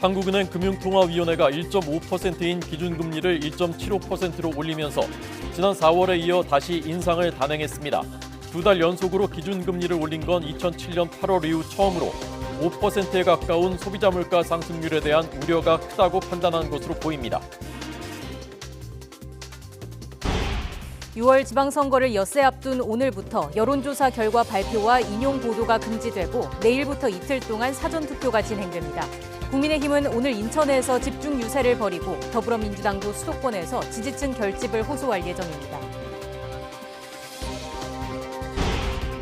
한국은행 금융통화위원회가 1.5%인 기준금리를 1.75%로 올리면서 지난 4월에 이어 다시 인상을 단행했습니다. 2달 연속으로 기준금리를 올린 건 2007년 8월 이후 처음으로 5%에 가까운 소비자 물가 상승률에 대한 우려가 크다고 판단한 것으로 보입니다. 6월 지방선거를 엿새 앞둔 오늘부터 여론조사 결과 발표와 인용 보도가 금지되고 내일부터 이틀 동안 사전투표가 진행됩니다. 국민의힘은 오늘 인천에서 집중 유세를 벌이고 더불어민주당도 수도권에서 지지층 결집을 호소할 예정입니다.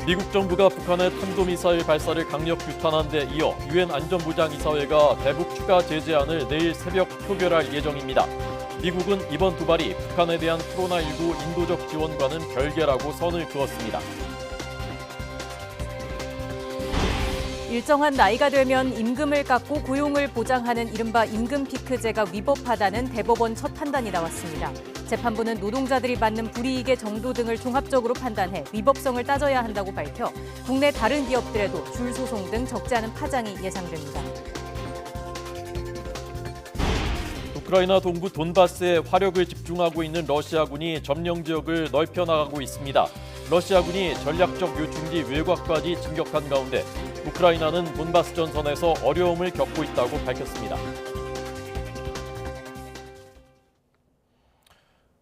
미국 정부가 북한의 탄도미사일 발사를 강력 규탄한 데 이어 유엔 안전보장이사회가 대북 추가 제재안을 내일 새벽 표결할 예정입니다. 미국은 이번 두 발이 북한에 대한 코로나19 인도적 지원과는 별개라고 선을 그었습니다. 일정한 나이가 되면 임금을 깎고 고용을 보장하는 이른바 임금 피크제가 위법하다는 대법원 첫 판단이 나왔습니다. 재판부는 노동자들이 받는 불이익의 정도 등을 종합적으로 판단해 위법성을 따져야 한다고 밝혀 국내 다른 기업들에도 줄 소송 등 적지 않은 파장이 예상됩니다. 우크라이나 동부 돈바스에 화력을 집중하고 있는 러시아군이 점령 지역을 넓혀 나가고 있습니다. 러시아군이 전략적 요충지 외곽까지 진격한 가운데 우크라이나는 돈바스 전선에서 어려움을 겪고 있다고 밝혔습니다.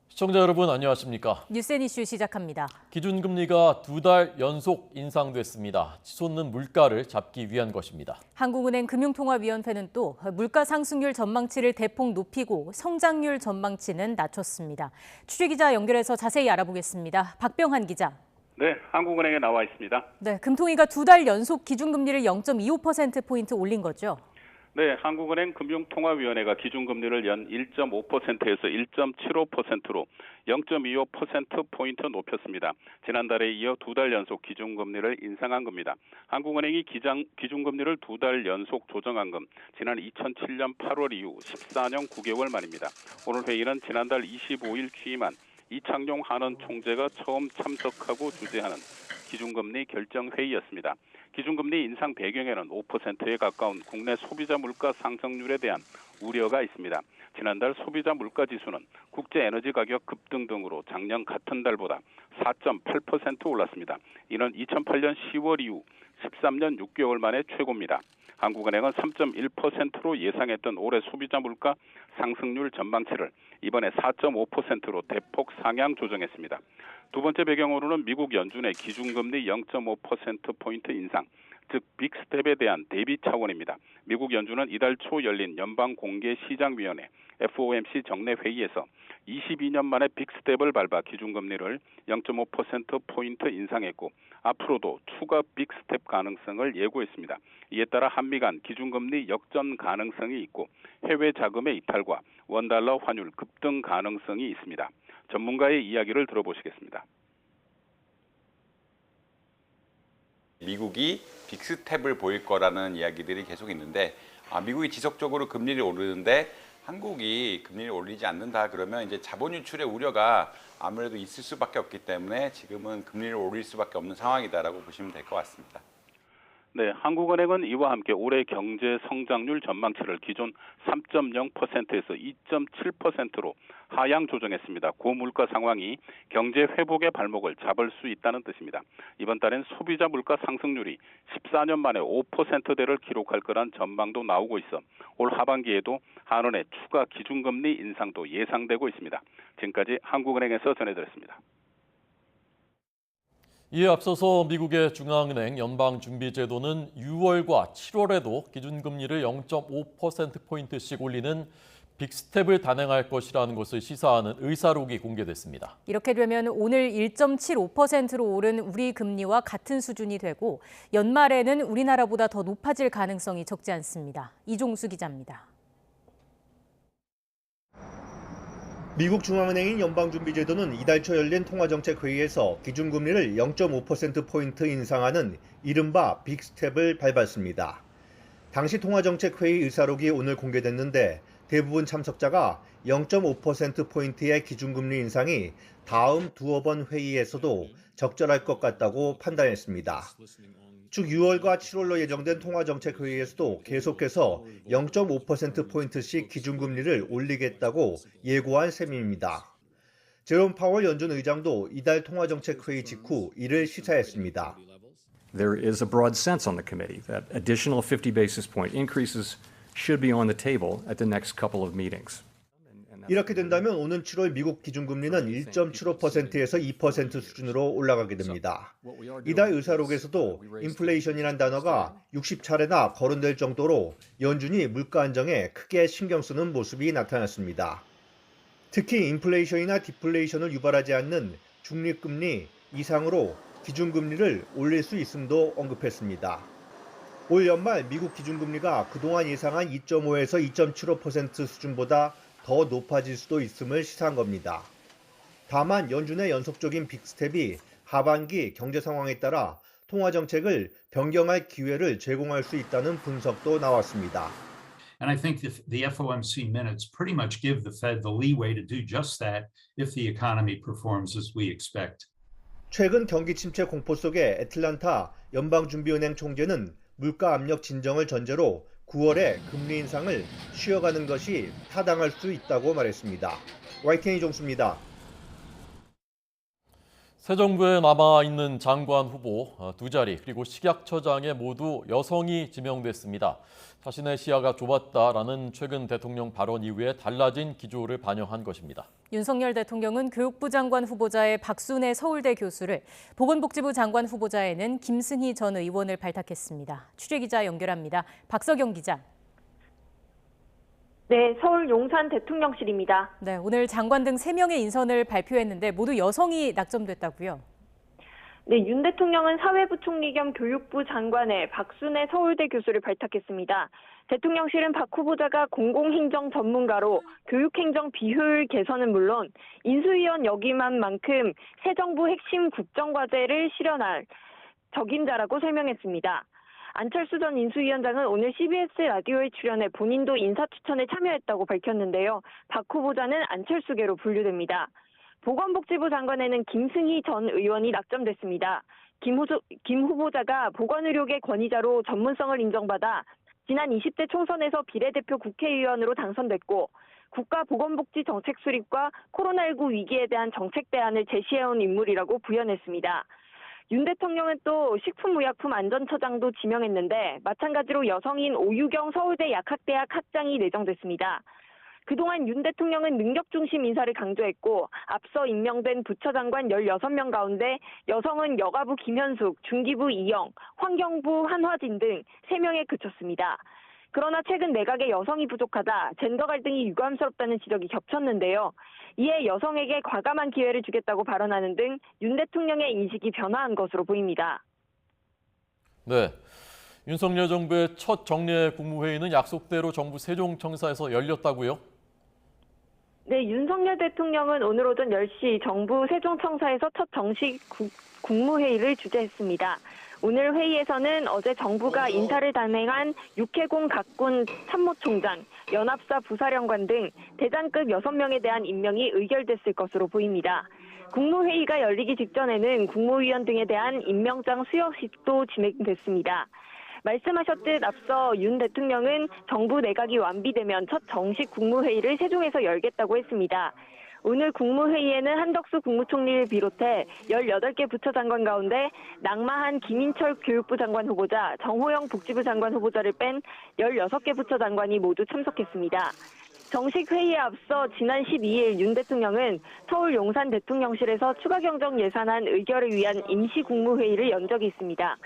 시청자 여러분 안녕하십니까? 뉴스앤 이슈 시작합니다. 기준금리가 2달 연속 인상됐습니다. 치솟는 물가를 잡기 위한 것입니다. 한국은행 금융통화위원회는 또 물가 상승률 전망치를 대폭 높이고 성장률 전망치는 낮췄습니다. 취재기자 연결해서 자세히 알아보겠습니다. 박병환 기자. 네, 한국은행에 나와 있습니다. 네, 금통위가 2달 연속 기준금리를 0.25%포인트 올린 거죠? 네, 한국은행 금융통화위원회가 기준금리를 연 1.5%에서 1.75%로 0.25%포인트 높였습니다. 지난달에 이어 2달 연속 기준금리를 인상한 겁니다. 한국은행이 기준금리를 2달 연속 조정한 건 지난 2007년 8월 이후 14년 9개월 만입니다. 오늘 회의는 지난달 25일 취임한 이창용 한원 총재가 처음 참석하고 주재하는 기준금리 결정회의였습니다. 기준금리 인상 배경에는 5%에 가까운 국내 소비자 물가 상승률에 대한 우려가 있습니다. 지난달 소비자 물가 지수는 국제 에너지 가격 급등 등으로 작년 같은 달보다 4.8% 올랐습니다. 이는 2008년 10월 이후 13년 6개월 만에 최고입니다. 한국은행은 3.1%로 예상했던 올해 소비자 물가 상승률 전망치를 이번에 4.5%로 대폭 상향 조정했습니다. 두 번째 배경으로는 미국 연준의 기준금리 0.5%포인트 인상, 즉 빅스텝에 대한 대비 차원입니다. 미국 연준은 이달 초 열린 연방공개시장위원회 FOMC 정례 회의에서 22년 만에 빅스텝을 밟아 기준금리를 0.5%포인트 인상했고 앞으로도 추가 빅스텝 가능성을 예고했습니다. 이에 따라 한미 간 기준금리 역전 가능성이 있고 해외 자금의 이탈과 원달러 환율 급등 가능성이 있습니다. 전문가의 이야기를 들어보시겠습니다. 미국이 빅스텝을 보일 거라는 이야기들이 계속 있는데 미국이 지속적으로 금리를 오르는데 한국이 금리를 올리지 않는다 그러면 이제 자본 유출의 우려가 아무래도 있을 수밖에 없기 때문에 지금은 금리를 올릴 수밖에 없는 상황이다라고 보시면 될 것 같습니다. 네, 한국은행은 이와 함께 올해 경제 성장률 전망치를 기존 3.0%에서 2.7%로 하향 조정했습니다. 고물가 상황이 경제 회복의 발목을 잡을 수 있다는 뜻입니다. 이번 달엔 소비자 물가 상승률이 14년 만에 5%대를 기록할 거란 전망도 나오고 있어 올 하반기에도 한원의 추가 기준금리 인상도 예상되고 있습니다. 지금까지 한국은행에서 전해드렸습니다. 이에 앞서서 미국의 중앙은행 연방준비제도는 6월과 7월에도 기준금리를 0.5%포인트씩 올리는 빅스텝을 단행할 것이라는 것을 시사하는 의사록이 공개됐습니다. 이렇게 되면 오늘 1.75%로 오른 우리 금리와 같은 수준이 되고 연말에는 우리나라보다 더 높아질 가능성이 적지 않습니다. 이종수 기자입니다. 미국 중앙은행인 연방준비제도는 이달 초 열린 통화정책회의에서 기준금리를 0.5%포인트 인상하는 이른바 빅스텝을 밟았습니다. 당시 통화정책회의 의사록이 오늘 공개됐는데 대부분 참석자가 0.5%포인트의 기준금리 인상이 다음 두어 번 회의에서도 적절할 것 같다고 판단했습니다. 쭉 6월과 7월로 예정된 통화정책회의에서도 계속해서 0.5%포인트씩 기준금리를 올리겠다고 예고한 셈입니다. 제롬 파월 연준 의장도 이달 통화정책회의 직후 이를 시사했습니다. There is a broad sense on the committee that additional 50 basis point increases should be on the table at the next couple of meetings. 이렇게 된다면 오는 7월 미국 기준금리는 1.75%에서 2% 수준으로 올라가게 됩니다. 이달 의사록에서도 인플레이션이란 단어가 60차례나 거론될 정도로 연준이 물가 안정에 크게 신경 쓰는 모습이 나타났습니다. 특히 인플레이션이나 디플레이션을 유발하지 않는 중립금리 이상으로 기준금리를 올릴 수 있음도 언급했습니다. 올 연말 미국 기준금리가 그동안 예상한 2.5에서 2.75% 수준보다 더 높아질 수도 있음을 시사한 겁니다. 다만 연준의 연속적인 빅스텝이 하반기 경제 상황에 따라 통화정책을 변경할 기회를 제공할 수 있다는 분석도 나왔습니다. And I think the FOMC minutes pretty much give the Fed the leeway to do just that if the economy performs as we expect. 최근 경기 침체 공포 속에 애틀란타 연방준비은행 총재는 물가 압력 진정을 전제로 9월에 금리 인상을 쉬어가는 것이 타당할 수 있다고 말했습니다. YTN 이종수입니다. 새 정부에 남아있는 장관 후보 두 자리 그리고 식약처장에 모두 여성이 지명됐습니다. 자신의 시야가 좁았다라는 최근 대통령 발언 이후에 달라진 기조를 반영한 것입니다. 윤석열 대통령은 교육부 장관 후보자의 박순애 서울대 교수를, 보건복지부 장관 후보자에는 김승희 전 의원을 발탁했습니다. 취재기자 연결합니다. 박석영 기자. 네, 서울 용산 대통령실입니다. 네, 오늘 장관 등 3명의 인선을 발표했는데 모두 여성이 낙점됐다고요? 네, 윤 대통령은 사회부총리 겸 교육부 장관에 박순애 서울대 교수를 발탁했습니다. 대통령실은 박 후보자가 공공행정 전문가로 교육행정 비효율 개선은 물론 인수위원 역임한 만큼 새 정부 핵심 국정과제를 실현할 적임자라고 설명했습니다. 안철수 전 인수위원장은 오늘 CBS 라디오에 출연해 본인도 인사추천에 참여했다고 밝혔는데요. 박 후보자는 안철수계로 분류됩니다. 보건복지부 장관에는 김승희 전 의원이 낙점됐습니다. 김 후보자가 보건의료계 권위자로 전문성을 인정받아 지난 20대 총선에서 비례대표 국회의원으로 당선됐고 국가보건복지 정책 수립과 코로나19 위기에 대한 정책 대안을 제시해온 인물이라고 부연했습니다. 윤 대통령은 또 식품의약품안전처장도 지명했는데 마찬가지로 여성인 오유경 서울대 약학대학 학장이 내정됐습니다. 그동안 윤 대통령은 능력 중심 인사를 강조했고 앞서 임명된 부처장관 16명 가운데 여성은 여가부 김현숙, 중기부 이영, 환경부 한화진 등 3명에 그쳤습니다. 그러나 최근 내각에 여성이 부족하다, 젠더 갈등이 유감스럽다는 지적이 겹쳤는데요. 이에 여성에게 과감한 기회를 주겠다고 발언하는 등 윤 대통령의 인식이 변화한 것으로 보입니다. 네, 윤석열 정부의 첫 정례 국무회의는 약속대로 정부 세종청사에서 열렸다고요? 네, 윤석열 대통령은 오늘 오전 10시 정부 세종청사에서 첫 정식 국무회의를 주재했습니다. 오늘 회의에서는 어제 정부가 인사를 단행한 육해공 각군 참모총장, 연합사 부사령관 등 대장급 6명에 대한 임명이 의결됐을 것으로 보입니다. 국무회의가 열리기 직전에는 국무위원 등에 대한 임명장 수여식도 진행됐습니다. 말씀하셨듯 앞서 윤 대통령은 정부 내각이 완비되면 첫 정식 국무회의를 세종에서 열겠다고 했습니다. 오늘 국무회의에는 한덕수 국무총리를 비롯해 18개 부처장관 가운데 낙마한 김인철 교육부 장관 후보자, 정호영 복지부 장관 후보자를 뺀 16개 부처장관이 모두 참석했습니다. 정식 회의에 앞서 지난 12일 윤 대통령은 서울 용산 대통령실에서 추가 경정 예산안 의결을 위한 임시 국무회의를 연 적이 있습니다.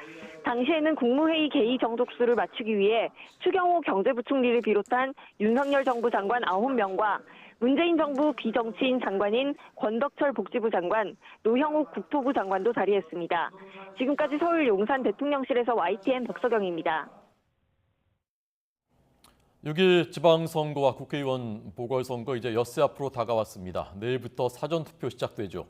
당시에는 국무회의 개의 정족수를 맞추기 위해 추경호 경제부총리를 비롯한 윤석열 정부 장관 9명과 문재인 정부 비정치인 장관인 권덕철 복지부 장관, 노형욱 국토부 장관도 자리했습니다. 지금까지 서울 용산 대통령실에서 YTN 박석영입니다. 6일 지방선거와 국회의원 보궐선거 이제 엿새 앞으로 다가왔습니다. 내일부터 사전투표 시작되죠.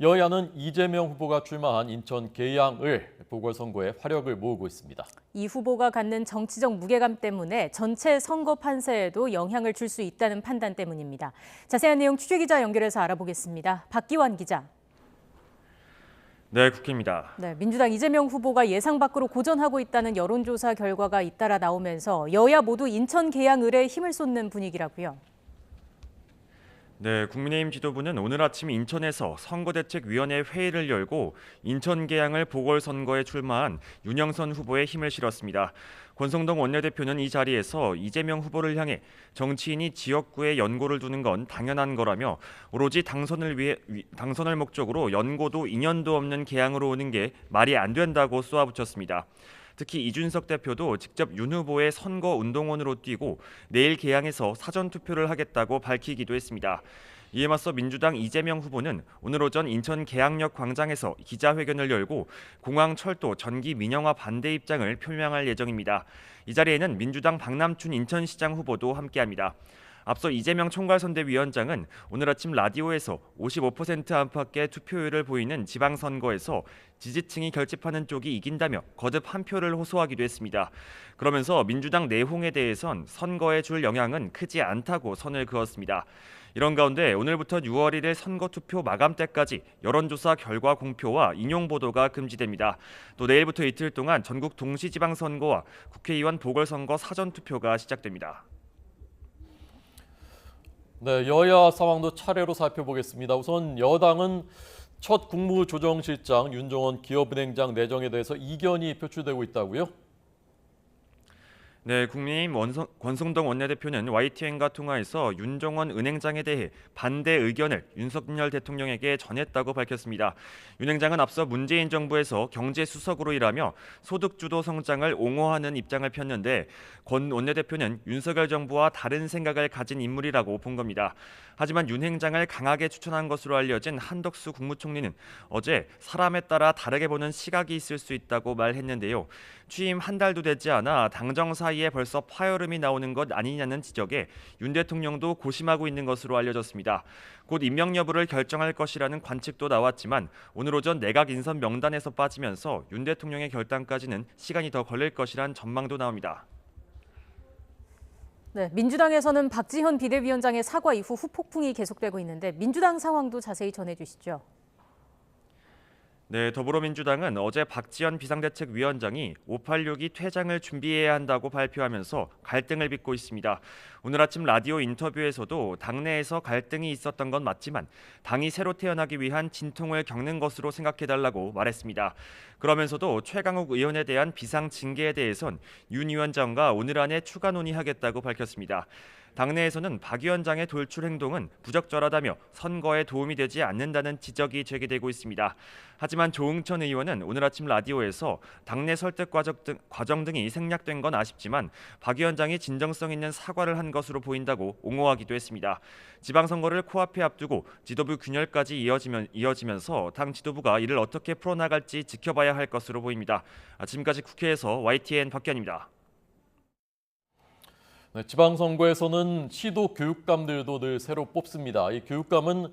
여야는 이재명 후보가 출마한 인천 계양을 보궐선거에 화력을 모으고 있습니다. 이 후보가 갖는 정치적 무게감 때문에 전체 선거 판세에도 영향을 줄 수 있다는 판단 때문입니다. 자세한 내용 취재기자 연결해서 알아보겠습니다. 박기환 기자. 네, 국회입니다. 네, 민주당 이재명 후보가 예상 밖으로 고전하고 있다는 여론조사 결과가 잇따라 나오면서 여야 모두 인천 개항 을에 힘을 쏟는 분위기라고요. 네, 국민의힘 지도부는 오늘 아침 인천에서 선거대책위원회 회의를 열고 인천 개항을 보궐선거에 출마한 윤영선 후보에 힘을 실었습니다. 권성동 원내대표는 이 자리에서 이재명 후보를 향해 정치인이 지역구에 연고를 두는 건 당연한 거라며 오로지 당선을 목적으로 연고도 인연도 없는 개항으로 오는 게 말이 안 된다고 쏘아붙였습니다. 특히 이준석 대표도 직접 윤 후보의 선거운동원으로 뛰고 내일 개항에서 사전투표를 하겠다고 밝히기도 했습니다. 이에 맞서 민주당 이재명 후보는 오늘 오전 인천 개항역 광장에서 기자회견을 열고 공항, 철도, 전기 민영화 반대 입장을 표명할 예정입니다. 이 자리에는 민주당 박남춘 인천시장 후보도 함께합니다. 앞서 이재명 총괄선대위원장은 오늘 아침 라디오에서 55% 안팎의 투표율을 보이는 지방선거에서 지지층이 결집하는 쪽이 이긴다며 거듭 한 표를 호소하기도 했습니다. 그러면서 민주당 내홍에 대해선 선거에 줄 영향은 크지 않다고 선을 그었습니다. 이런 가운데 오늘부터 6월 1일 선거투표 마감 때까지 여론조사 결과 공표와 인용 보도가 금지됩니다. 또 내일부터 이틀 동안 전국 동시지방선거와 국회의원 보궐선거 사전투표가 시작됩니다. 네, 여야 상황도 차례로 살펴보겠습니다. 우선 여당은 첫 국무조정실장 윤종원 기업은행장 내정에 대해서 이견이 표출되고 있다고요? 네, 국민의힘 권성동 원내대표는 YTN과 통화에서 윤종원 은행장에 대해 반대 의견을 윤석열 대통령에게 전했다고 밝혔습니다. 윤 행장은 앞서 문재인 정부에서 경제수석으로 일하며 소득주도 성장을 옹호하는 입장을 폈는데 권 원내대표는 윤석열 정부와 다른 생각을 가진 인물이라고 본 겁니다. 하지만 윤 행장을 강하게 추천한 것으로 알려진 한덕수 국무총리는 어제 사람에 따라 다르게 보는 시각이 있을 수 있다고 말했는데요. 취임 한 달도 되지 않아 당정 사이에 벌써 파열음이 나오는 것 아니냐는 지적에 윤 대통령도 고심하고 있는 것으로 알려졌습니다. 곧 임명 여부를 결정할 것이라는 관측도 나왔지만 오늘 오전 내각 인선 명단에서 빠지면서 윤 대통령의 결단까지는 시간이 더 걸릴 것이란 전망도 나옵니다. 네, 민주당에서는 박지현 비대위원장의 사과 이후 후폭풍이 계속되고 있는데 민주당 상황도 자세히 전해주시죠. 네, 더불어민주당은 어제 박지원 비상대책위원장이 586이 퇴장을 준비해야 한다고 발표하면서 갈등을 빚고 있습니다. 오늘 아침 라디오 인터뷰에서도 당내에서 갈등이 있었던 건 맞지만 당이 새로 태어나기 위한 진통을 겪는 것으로 생각해달라고 말했습니다. 그러면서도 최강욱 의원에 대한 비상 징계에 대해선 윤 위원장과 오늘 안에 추가 논의하겠다고 밝혔습니다. 당내에서는 박 위원장의 돌출 행동은 부적절하다며 선거에 도움이 되지 않는다는 지적이 제기되고 있습니다. 하지만 조응천 의원은 오늘 아침 라디오에서 당내 설득 과정 등이 생략된 건 아쉽지만 박 위원장이 진정성 있는 사과를 한 것으로 보인다고 옹호하기도 했습니다. 지방선거를 코앞에 앞두고 지도부 균열까지 이어지면서 당 지도부가 이를 어떻게 풀어나갈지 지켜봐야 할 것으로 보입니다. 지금까지 국회에서 YTN 박기환입니다. 네, 지방선거에서는 시도 교육감들도 늘 새로 뽑습니다. 이 교육감은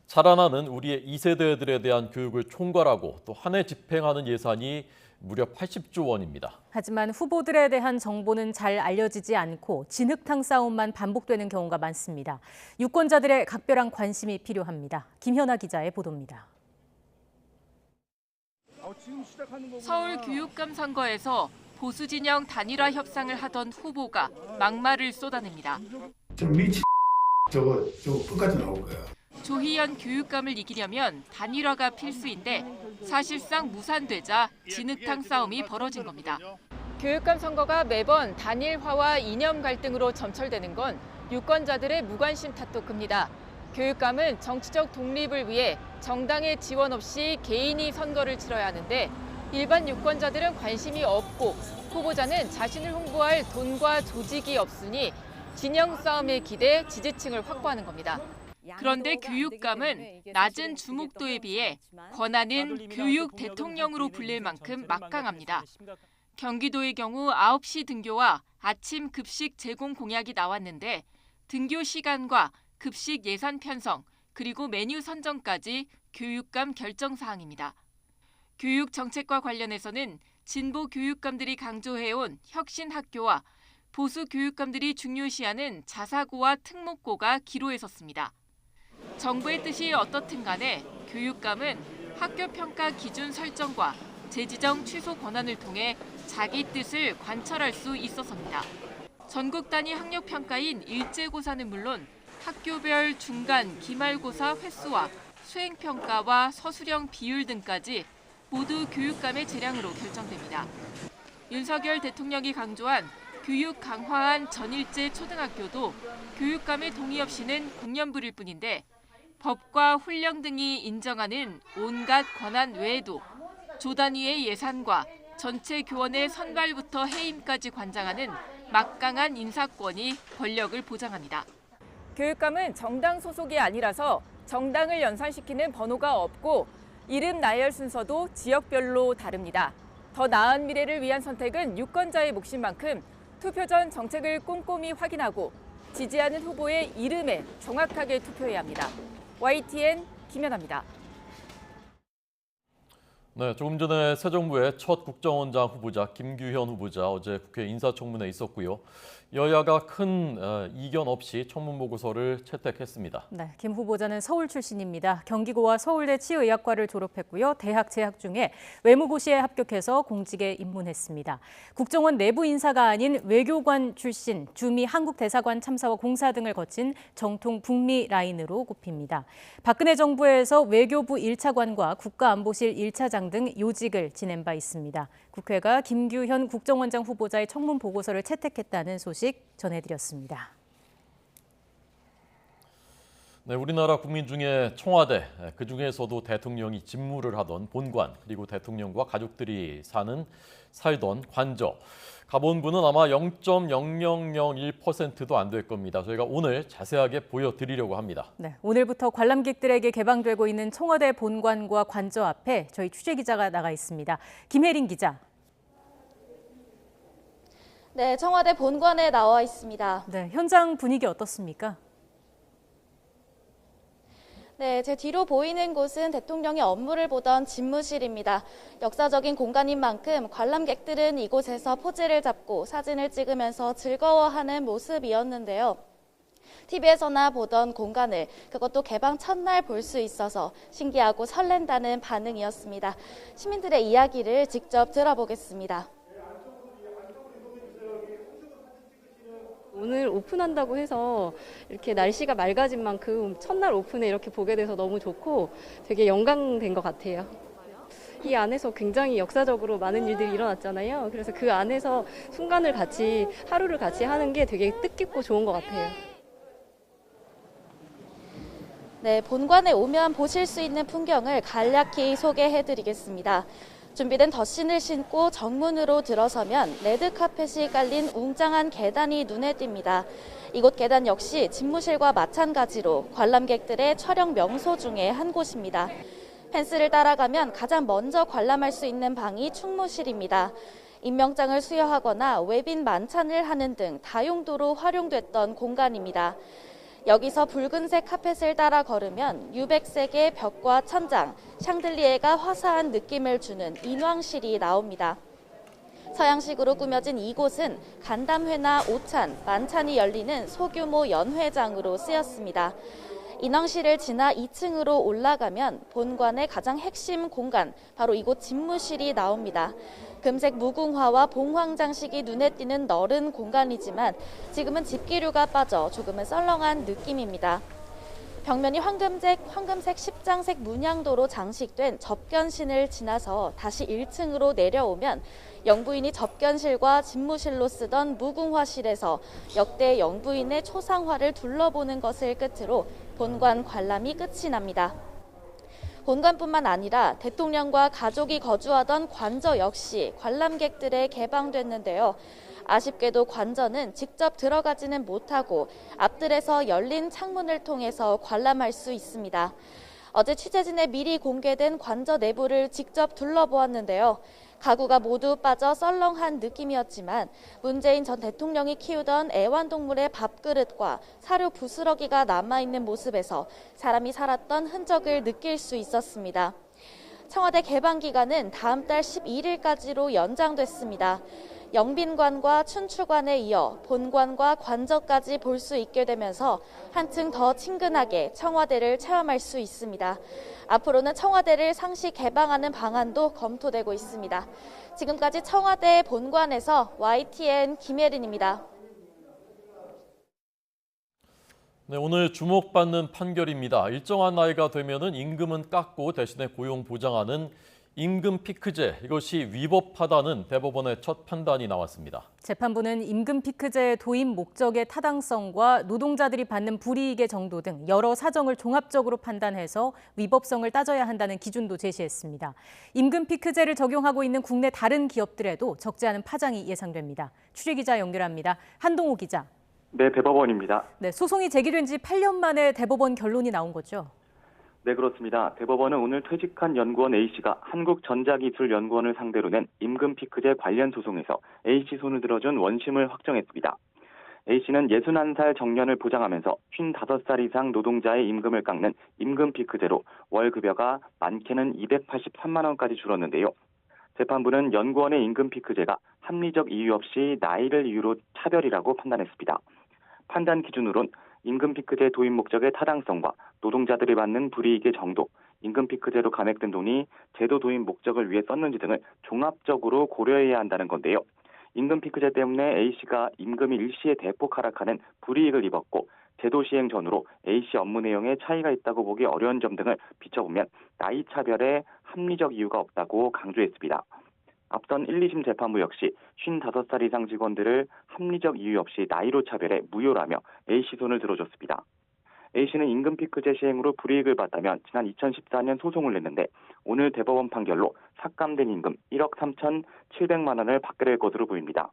자라나는 우리의 2세대들에 대한 교육을 총괄하고 또 한 해 집행하는 예산이 무려 80조 원입니다. 하지만 후보들에 대한 정보는 잘 알려지지 않고 진흙탕 싸움만 반복되는 경우가 많습니다. 유권자들의 각별한 관심이 필요합니다. 김현아 기자의 보도입니다. 서울 교육감 선거에서 보수 진영 단일화 협상을 하던 후보가 막말을 쏟아냅니다. 저거 끝까지 나올 거야. 조희연 교육감을 이기려면 단일화가 필수인데 사실상 무산되자 진흙탕 싸움이 벌어진 겁니다. 교육감 선거가 매번 단일화와 이념 갈등으로 점철되는 건 유권자들의 무관심 탓도 큽니다. 교육감은 정치적 독립을 위해 정당의 지원 없이 개인이 선거를 치러야 하는데 일반 유권자들은 관심이 없고 후보자는 자신을 홍보할 돈과 조직이 없으니 진영 싸움에 기대 지지층을 확보하는 겁니다. 그런데 교육감은 낮은 주목도에 비해 권한은 교육 대통령으로 불릴 만큼 막강합니다. 경기도의 경우 9시 등교와 아침 급식 제공 공약이 나왔는데 등교 시간과 급식 예산 편성 그리고 메뉴 선정까지 교육감 결정 사항입니다. 교육 정책과 관련해서는 진보 교육감들이 강조해온 혁신 학교와 보수 교육감들이 중요시하는 자사고와 특목고가 기로에 섰습니다. 정부의 뜻이 어떻든 간에 교육감은 학교 평가 기준 설정과 재지정 취소 권한을 통해 자기 뜻을 관철할 수 있어서입니다. 전국 단위 학력 평가인 일제고사는 물론 학교별 중간, 기말고사 횟수와 수행평가와 서술형 비율 등까지 모두 교육감의 재량으로 결정됩니다. 윤석열 대통령이 강조한 교육 강화한 전일제 초등학교도 교육감의 동의 없이는 공연부릴 뿐인데 법과 훈령 등이 인정하는 온갖 권한 외에도 조 단위의 예산과 전체 교원의 선발부터 해임까지 관장하는 막강한 인사권이 권력을 보장합니다. 교육감은 정당 소속이 아니라서 정당을 연상시키는 번호가 없고 이름 나열 순서도 지역별로 다릅니다. 더 나은 미래를 위한 선택은 유권자의 몫인 만큼 투표 전 정책을 꼼꼼히 확인하고 지지하는 후보의 이름에 정확하게 투표해야 합니다. YTN 김연아입니다. 네, 조금 전에 새 정부의 첫 국정원장 후보자 김규현 후보자 어제 국회 인사청문회에 있었고요. 여야가 큰 이견 없이 청문 보고서를 채택했습니다. 네, 김 후보자는 서울 출신입니다. 경기고와 서울대 치의학과를 졸업했고요. 대학 재학 중에 외무고시에 합격해서 공직에 입문했습니다. 국정원 내부 인사가 아닌 외교관 출신, 주미 한국대사관 참사와 공사 등을 거친 정통 북미 라인으로 꼽힙니다. 박근혜 정부에서 외교부 1차관과 국가안보실 1차장 등 요직을 지낸 바 있습니다. 국회가 김규현 국정원장 후보자의 청문 보고서를 채택했다는 소식 전해드렸습니다. 네, 우리나라 국민 중에 청와대, 그중에서도 대통령이 집무를 하던 본관, 그리고 대통령과 가족들이 살던 관저, 가본부는 아마 0.0001%도 안 될 겁니다. 저희가 오늘 자세하게 보여드리려고 합니다. 네, 오늘부터 관람객들에게 개방되고 있는 청와대 본관과 관저 앞에 저희 취재기자가 나가 있습니다. 김혜린 기자. 네, 청와대 본관에 나와 있습니다. 네, 현장 분위기 어떻습니까? 네, 제 뒤로 보이는 곳은 대통령이 업무를 보던 집무실입니다. 역사적인 공간인 만큼 관람객들은 이곳에서 포즈를 잡고 사진을 찍으면서 즐거워하는 모습이었는데요. TV에서나 보던 공간을 그것도 개방 첫날 볼 수 있어서 신기하고 설렌다는 반응이었습니다. 시민들의 이야기를 직접 들어보겠습니다. 오늘 오픈한다고 해서 이렇게 날씨가 맑아진 만큼 첫날 오픈에 이렇게 보게 돼서 너무 좋고 되게 영광된 것 같아요. 이 안에서 굉장히 역사적으로 많은 일들이 일어났잖아요. 그래서 그 안에서 순간을 같이 하루를 같이 하는 게 되게 뜻깊고 좋은 것 같아요. 네, 본관에 오면 보실 수 있는 풍경을 간략히 소개해드리겠습니다. 준비된 덧신을 신고 정문으로 들어서면 레드카펫이 깔린 웅장한 계단이 눈에 띕니다. 이곳 계단 역시 집무실과 마찬가지로 관람객들의 촬영 명소 중에 한 곳입니다. 펜스를 따라가면 가장 먼저 관람할 수 있는 방이 충무실입니다. 임명장을 수여하거나 외빈 만찬을 하는 등 다용도로 활용됐던 공간입니다. 여기서 붉은색 카펫을 따라 걸으면 유백색의 벽과 천장, 샹들리에가 화사한 느낌을 주는 인왕실이 나옵니다. 서양식으로 꾸며진 이곳은 간담회나 오찬, 만찬이 열리는 소규모 연회장으로 쓰였습니다. 인왕실을 지나 2층으로 올라가면 본관의 가장 핵심 공간, 바로 이곳 집무실이 나옵니다. 금색 무궁화와 봉황 장식이 눈에 띄는 넓은 공간이지만 지금은 집기류가 빠져 조금은 썰렁한 느낌입니다. 벽면이 황금색 십장색 문양도로 장식된 접견신을 지나서 다시 1층으로 내려오면 영부인이 접견실과 집무실로 쓰던 무궁화실에서 역대 영부인의 초상화를 둘러보는 것을 끝으로 본관 관람이 끝이 납니다. 본관뿐만 아니라 대통령과 가족이 거주하던 관저 역시 관람객들에 개방됐는데요. 아쉽게도 관저는 직접 들어가지는 못하고 앞뜰에서 열린 창문을 통해서 관람할 수 있습니다. 어제 취재진에 미리 공개된 관저 내부를 직접 둘러보았는데요. 가구가 모두 빠져 썰렁한 느낌이었지만 문재인 전 대통령이 키우던 애완동물의 밥그릇과 사료 부스러기가 남아있는 모습에서 사람이 살았던 흔적을 느낄 수 있었습니다. 청와대 개방 기간은 다음 달 11일까지로 연장됐습니다. 영빈관과 춘추관에 이어 본관과 관저까지 볼 수 있게 되면서 한층 더 친근하게 청와대를 체험할 수 있습니다. 앞으로는 청와대를 상시 개방하는 방안도 검토되고 있습니다. 지금까지 청와대 본관에서 YTN 김예린입니다. 네, 오늘 주목받는 판결입니다. 일정한 나이가 되면은 임금은 깎고 대신에 고용 보장하는 임금 피크제, 이것이 위법하다는 대법원의 첫 판단이 나왔습니다. 재판부는 임금 피크제의 도입 목적의 타당성과 노동자들이 받는 불이익의 정도 등 여러 사정을 종합적으로 판단해서 위법성을 따져야 한다는 기준도 제시했습니다. 임금 피크제를 적용하고 있는 국내 다른 기업들에도 적지 않은 파장이 예상됩니다. 취재기자 연결합니다. 한동호 기자. 네, 대법원입니다. 네, 소송이 제기된 지 8년 만에 대법원 결론이 나온 거죠? 네, 그렇습니다. 대법원은 오늘 퇴직한 연구원 A씨가 한국전자기술연구원을 상대로 낸 임금 피크제 관련 소송에서 A씨 손을 들어준 원심을 확정했습니다. A씨는 61살 정년을 보장하면서 55살 이상 노동자의 임금을 깎는 임금 피크제로 월 급여가 많게는 283만 원까지 줄었는데요. 재판부는 연구원의 임금 피크제가 합리적 이유 없이 나이를 이유로 차별이라고 판단했습니다. 판단 기준으론 임금 피크제 도입 목적의 타당성과 노동자들이 받는 불이익의 정도, 임금 피크제로 감액된 돈이 제도 도입 목적을 위해 썼는지 등을 종합적으로 고려해야 한다는 건데요. 임금 피크제 때문에 A씨가 임금이 일시에 대폭 하락하는 불이익을 입었고 제도 시행 전후로 A씨 업무 내용에 차이가 있다고 보기 어려운 점 등을 비춰보면 나이 차별에 합리적 이유가 없다고 강조했습니다. 앞선 1, 2심 재판부 역시 55살 이상 직원들을 합리적 이유 없이 나이로 차별해 무효라며 A씨 손을 들어줬습니다. A씨는 임금 피크제 시행으로 불이익을 봤다면 지난 2014년 소송을 냈는데 오늘 대법원 판결로 삭감된 임금 1억 3,700만 원을 받게 될 것으로 보입니다.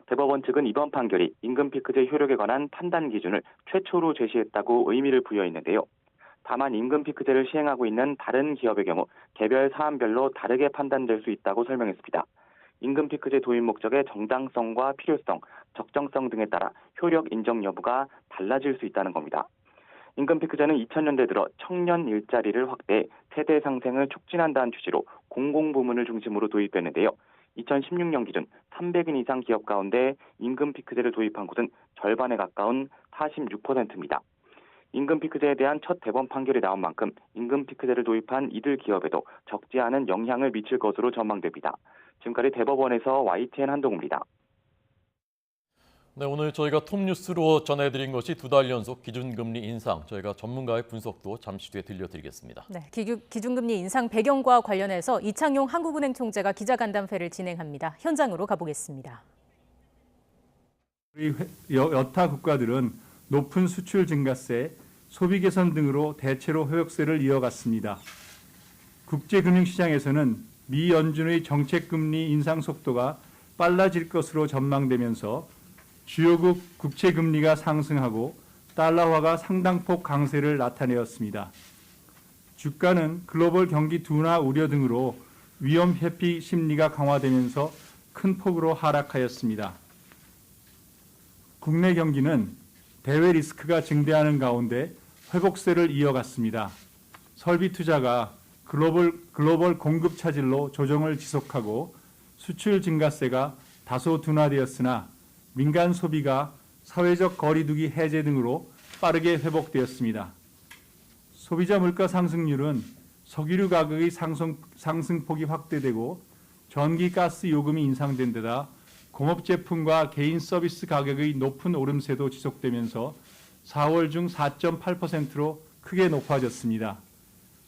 대법원 측은 이번 판결이 임금 피크제 효력에 관한 판단 기준을 최초로 제시했다고 의미를 부여했는데요. 다만 임금 피크제를 시행하고 있는 다른 기업의 경우 개별 사안별로 다르게 판단될 수 있다고 설명했습니다. 임금 피크제 도입 목적의 정당성과 필요성, 적정성 등에 따라 효력 인정 여부가 달라질 수 있다는 겁니다. 임금 피크제는 2000년대 들어 청년 일자리를 확대해 세대 상생을 촉진한다는 취지로 공공부문을 중심으로 도입됐는데요. 2016년 기준 300인 이상 기업 가운데 임금 피크제를 도입한 곳은 절반에 가까운 46%입니다. 임금 피크제에 대한 첫 대법원 판결이 나온 만큼 임금 피크제를 도입한 이들 기업에도 적지 않은 영향을 미칠 것으로 전망됩니다. 지금까지 대법원에서 YTN 한동우입니다. 네, 오늘 저희가 톱뉴스로 전해드린 것이 2달 연속 기준금리 인상, 저희가 전문가의 분석도 잠시 뒤에 들려드리겠습니다. 네, 기준금리 인상 배경과 관련해서 이창용 한국은행 총재가 기자간담회를 진행합니다. 현장으로 가보겠습니다. 우리 여타 국가들은 높은 수출 증가세, 소비 개선 등으로 대체로 회복세를 이어갔습니다. 국제금융시장에서는 미 연준의 정책금리 인상 속도가 빨라질 것으로 전망되면서 주요국 국채금리가 상승하고 달러화가 상당폭 강세를 나타내었습니다. 주가는 글로벌 경기 둔화 우려 등으로 위험 회피 심리가 강화되면서 큰 폭으로 하락하였습니다. 국내 경기는 대외 리스크가 증대하는 가운데 회복세를 이어갔습니다. 설비 투자가 글로벌 공급 차질로 조정을 지속하고 수출 증가세가 다소 둔화되었으나 민간 소비가 사회적 거리두기 해제 등으로 빠르게 회복되었습니다. 소비자 물가 상승률은 석유류 가격의 상승폭이 확대되고 전기 가스 요금이 인상된 데다 공업 제품과 개인 서비스 가격의 높은 오름세도 지속되면서 4월 중 4.8%로 크게 높아졌습니다.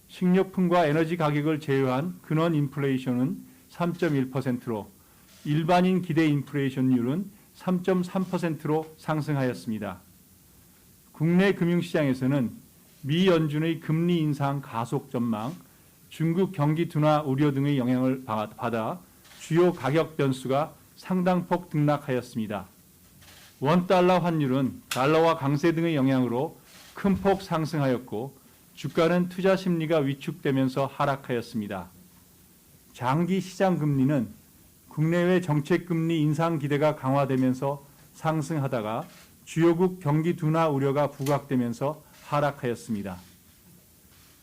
식료품과 에너지 가격을 제외한 근원 인플레이션은 3.1%로 일반인 기대 인플레이션율은 3.3%로 상승하였습니다. 국내 금융시장에서는 미 연준의 금리 인상 가속 전망, 중국 경기 둔화 우려 등의 영향을 받아 주요 가격 변수가 상당폭 등락하였습니다. 원달러 환율은 달러화 강세 등의 영향으로 큰 폭 상승하였고 주가는 투자 심리가 위축되면서 하락하였습니다. 장기 시장 금리는 국내외 정책금리 인상 기대가 강화되면서 상승하다가 주요국 경기 둔화 우려가 부각되면서 하락하였습니다.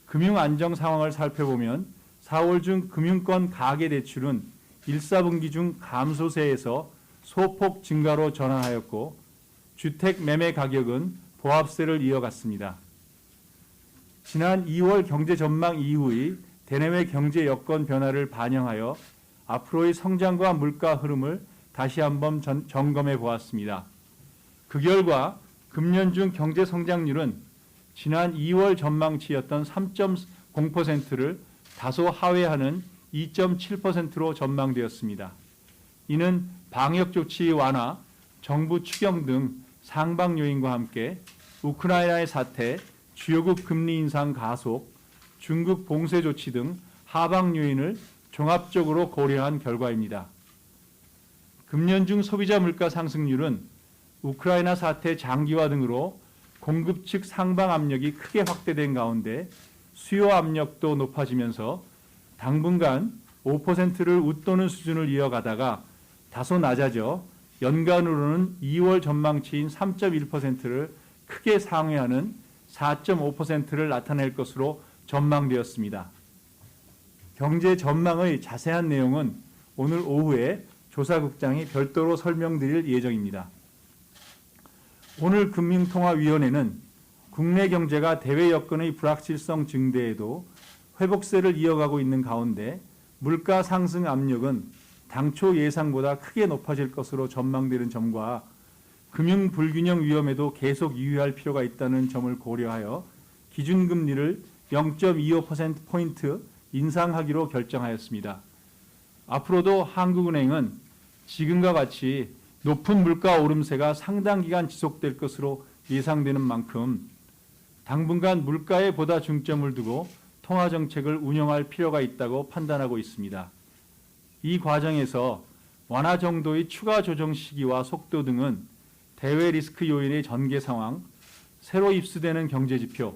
금융 안정 상황을 살펴보면 4월 중 금융권 가계대출은 1, 4분기 중 감소세에서 소폭 증가로 전환하였고 주택 매매 가격은 보합세를 이어갔습니다. 지난 2월 경제 전망 이후의 대내외 경제 여건 변화를 반영하여 앞으로의 성장과 물가 흐름을 다시 한번 점검해 보았습니다. 그 결과 금년 중 경제 성장률은 지난 2월 전망치였던 3.0%를 다소 하회하는 2.7%로 전망되었습니다. 이는 방역 조치 완화, 정부 추경 등 상방 요인과 함께 우크라이나의 사태, 주요국 금리 인상 가속, 중국 봉쇄 조치 등 하방 요인을 종합적으로 고려한 결과입니다. 금년 중 소비자 물가 상승률은 우크라이나 사태 장기화 등으로 공급 측 상방 압력이 크게 확대된 가운데 수요 압력도 높아지면서 당분간 5%를 웃도는 수준을 이어가다가 다소 낮아져 연간으로는 2월 전망치인 3.1%를 크게 상회하는 4.5%를 나타낼 것으로 전망되었습니다. 경제 전망의 자세한 내용은 오늘 오후에 조사국장이 별도로 설명드릴 예정입니다. 오늘 금융통화위원회는 국내 경제가 대외 여건의 불확실성 증대에도 회복세를 이어가고 있는 가운데 물가 상승 압력은 당초 예상보다 크게 높아질 것으로 전망되는 점과 금융 불균형 위험에도 계속 유의할 필요가 있다는 점을 고려하여 기준금리를 0.25%포인트 인상하기로 결정하였습니다. 앞으로도 한국은행은 지금과 같이 높은 물가 오름세가 상당 기간 지속될 것으로 예상되는 만큼 당분간 물가에 보다 중점을 두고 통화정책을 운영할 필요가 있다고 판단하고 있습니다. 이 과정에서 완화 정도의 추가 조정 시기와 속도 등은 대외 리스크 요인의 전개 상황, 새로 입수되는 경제지표,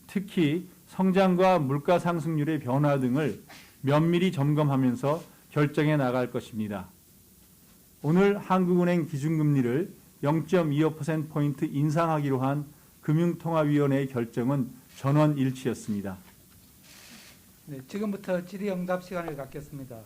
특히 성장과 물가 상승률의 변화 등을 면밀히 점검하면서 결정해 나갈 것입니다. 오늘 한국은행 기준금리를 0.25%포인트 인상하기로 한 금융통화위원회의 결정은 전원 일치였습니다. 네, 지금부터 질의응답 시간을 갖겠습니다.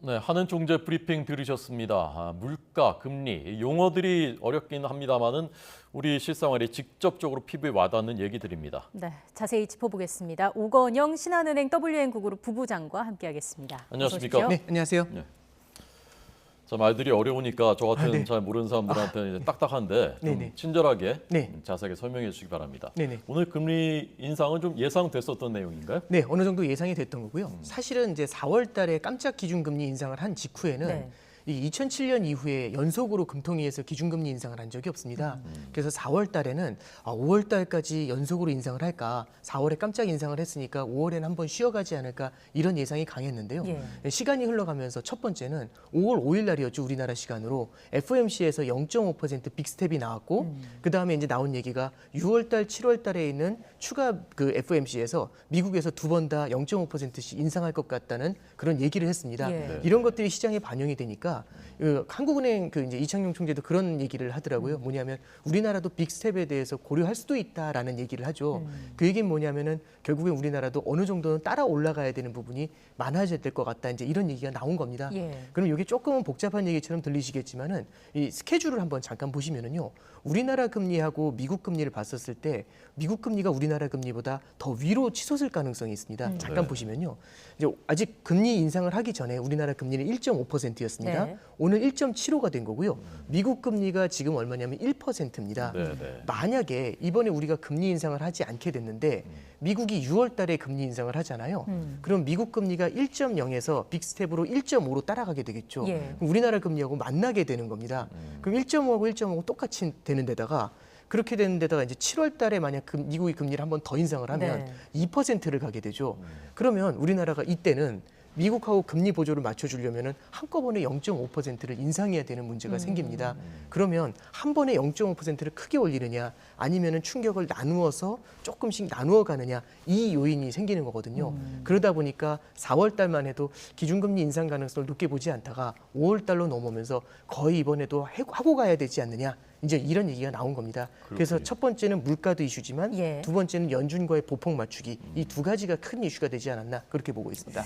네, 한은 총재 브리핑 들으셨습니다. 물가, 금리, 용어들이 어렵긴 합니다만은 우리 실생활에 직접적으로 피부에 와닿는 얘기들입니다. 네, 자세히 짚어보겠습니다. 오건영 신한은행 WN국그룹 부부장과 함께하겠습니다. 안녕하십니까? 네, 안녕하세요. 네. 자, 말들이 어려우니까 저 같은 네. 잘 모르는 사람들한테는 이제 딱딱한데 좀 네네. 친절하게 네. 자세하게 설명해 주시기 바랍니다. 네네. 오늘 금리 인상은 좀 예상됐었던 내용인가요? 네, 어느 정도 예상이 됐던 거고요. 사실은 이제 4월 달에 깜짝 기준금리 인상을 한 직후에는 네. 이 2007년 이후에 연속으로 금통위에서 기준금리 인상을 한 적이 없습니다. 그래서 4월 달에는 5월 달까지 연속으로 인상을 할까, 4월에 깜짝 인상을 했으니까 5월에는 한번 쉬어가지 않을까 이런 예상이 강했는데요. 예. 시간이 흘러가면서 첫 번째는 5월 5일 날이었죠, 우리나라 시간으로. FOMC에서 0.5% 빅스텝이 나왔고 그다음에 이제 나온 얘기가 6월 달, 7월 달에 있는 추가 그 FOMC에서 미국에서 두 번 다 0.5%씩 인상할 것 같다는 그런 얘기를 했습니다. 예. 이런 것들이 시장에 반영이 되니까 한국은행 그 이제 이창용 총재도 그런 얘기를 하더라고요. 뭐냐면 우리나라도 빅스텝에 대해서 고려할 수도 있다라는 얘기를 하죠. 그 얘기는 뭐냐면은 결국엔 우리나라도 어느 정도는 따라 올라가야 되는 부분이 많아져야 될 것 같다. 이제 이런 얘기가 나온 겁니다. 예. 그럼 이게 조금은 복잡한 얘기처럼 들리시겠지만은 이 스케줄을 한번 잠깐 보시면은요. 우리나라 금리하고 미국 금리를 봤었을 때 미국 금리가 우리나라 금리보다 더 위로 치솟을 가능성이 있습니다. 잠깐 네. 보시면요. 이제 아직 금리 인상을 하기 전에 우리나라 금리는 1.5%였습니다. 네. 오늘 1.75가 된 거고요. 미국 금리가 지금 얼마냐면 1%입니다. 네, 네. 만약에 이번에 우리가 금리 인상을 하지 않게 됐는데 미국이 6월 달에 금리 인상을 하잖아요. 그럼 미국 금리가 1.0에서 빅스텝으로 1.5로 따라가게 되겠죠. 예. 그럼 우리나라 금리하고 만나게 되는 겁니다. 그럼 1.5하고 1.5하고 똑같이 되는 데다가 그렇게 되는 데다가 이제 7월 달에 만약 미국이 금리를 한 번 더 인상을 하면 네. 2%를 가게 되죠. 그러면 우리나라가 이때는 미국하고 금리 보조를 맞춰주려면은 한꺼번에 0.5%를 인상해야 되는 문제가 생깁니다. 그러면 한 번에 0.5%를 크게 올리느냐 아니면은 충격을 나누어서 조금씩 나누어 가느냐 이 요인이 생기는 거거든요. 그러다 보니까 4월 달만 해도 기준금리 인상 가능성을 높게 보지 않다가 5월 달로 넘어오면서 거의 이번에도 하고 가야 되지 않느냐. 이제 이런 얘기가 나온 겁니다. 그래서 첫 번째는 물가도 이슈지만 두 번째는 연준과의 보폭 맞추기 이 두 가지가 큰 이슈가 되지 않았나 그렇게 보고 있습니다.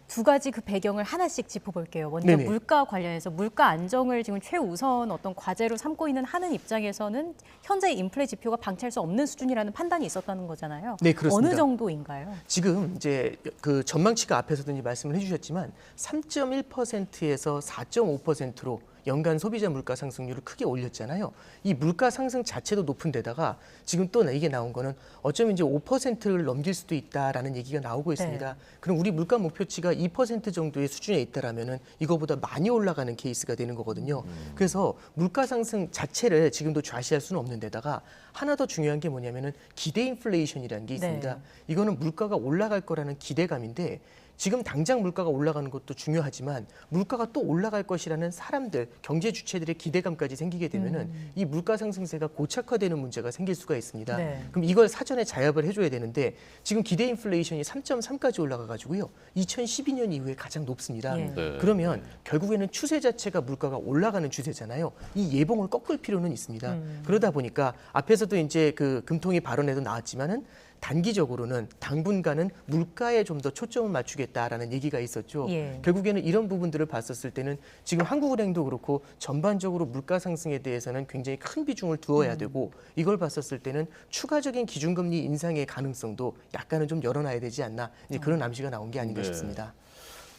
두 가지 그 배경을 하나씩 짚어볼게요. 먼저 네네. 물가 관련해서 물가 안정을 지금 최우선 어떤 과제로 삼고 있는 하는 입장에서는 현재 인플레 지표가 방치할 수 없는 수준이라는 판단이 있었다는 거잖아요. 네, 그렇습니다. 어느 정도인가요? 지금 이제 그 전망치가 앞에서도 이제 말씀을 해주셨지만 3.1%에서 4.5%로 연간 소비자 물가 상승률을 크게 올렸잖아요. 이 물가 상승 자체도 높은 데다가 지금 또 이게 나온 거는 어쩌면 이제 5%를 넘길 수도 있다라는 얘기가 나오고 있습니다. 그럼 우리 물가 목표치가 2% 정도의 수준에 있다라면은 이거보다 많이 올라가는 케이스가 되는 거거든요. 그래서 물가 상승 자체를 지금도 좌시할 수는 없는 데다가 하나 더 중요한 게 뭐냐면은 기대 인플레이션이라는 게 있습니다. 이거는 물가가 올라갈 거라는 기대감인데 지금 당장 물가가 올라가는 것도 중요하지만 물가가 또 올라갈 것이라는 사람들, 경제 주체들의 기대감까지 생기게 되면은 이 물가 상승세가 고착화되는 문제가 생길 수가 있습니다. 그럼 이걸 사전에 자협을 해줘야 되는데 지금 기대 인플레이션이 3.3까지 올라가가지고요. 2012년 이후에 가장 높습니다. 그러면 결국에는 추세 자체가 물가가 올라가는 추세잖아요. 이 예봉을 꺾을 필요는 있습니다. 그러다 보니까 앞에서도 이제 그 금통위 발언에도 나왔지만은 단기적으로는 당분간은 물가에 좀 더 초점을 맞추겠다라는 얘기가 있었죠. 결국에는 이런 부분들을 봤었을 때는 지금 한국은행도 그렇고 전반적으로 물가 상승에 대해서는 굉장히 큰 비중을 두어야 되고 이걸 봤었을 때는 추가적인 기준금리 인상의 가능성도 약간은 좀 열어놔야 되지 않나 이제 그런 암시가 나온 게 아닌가 싶습니다.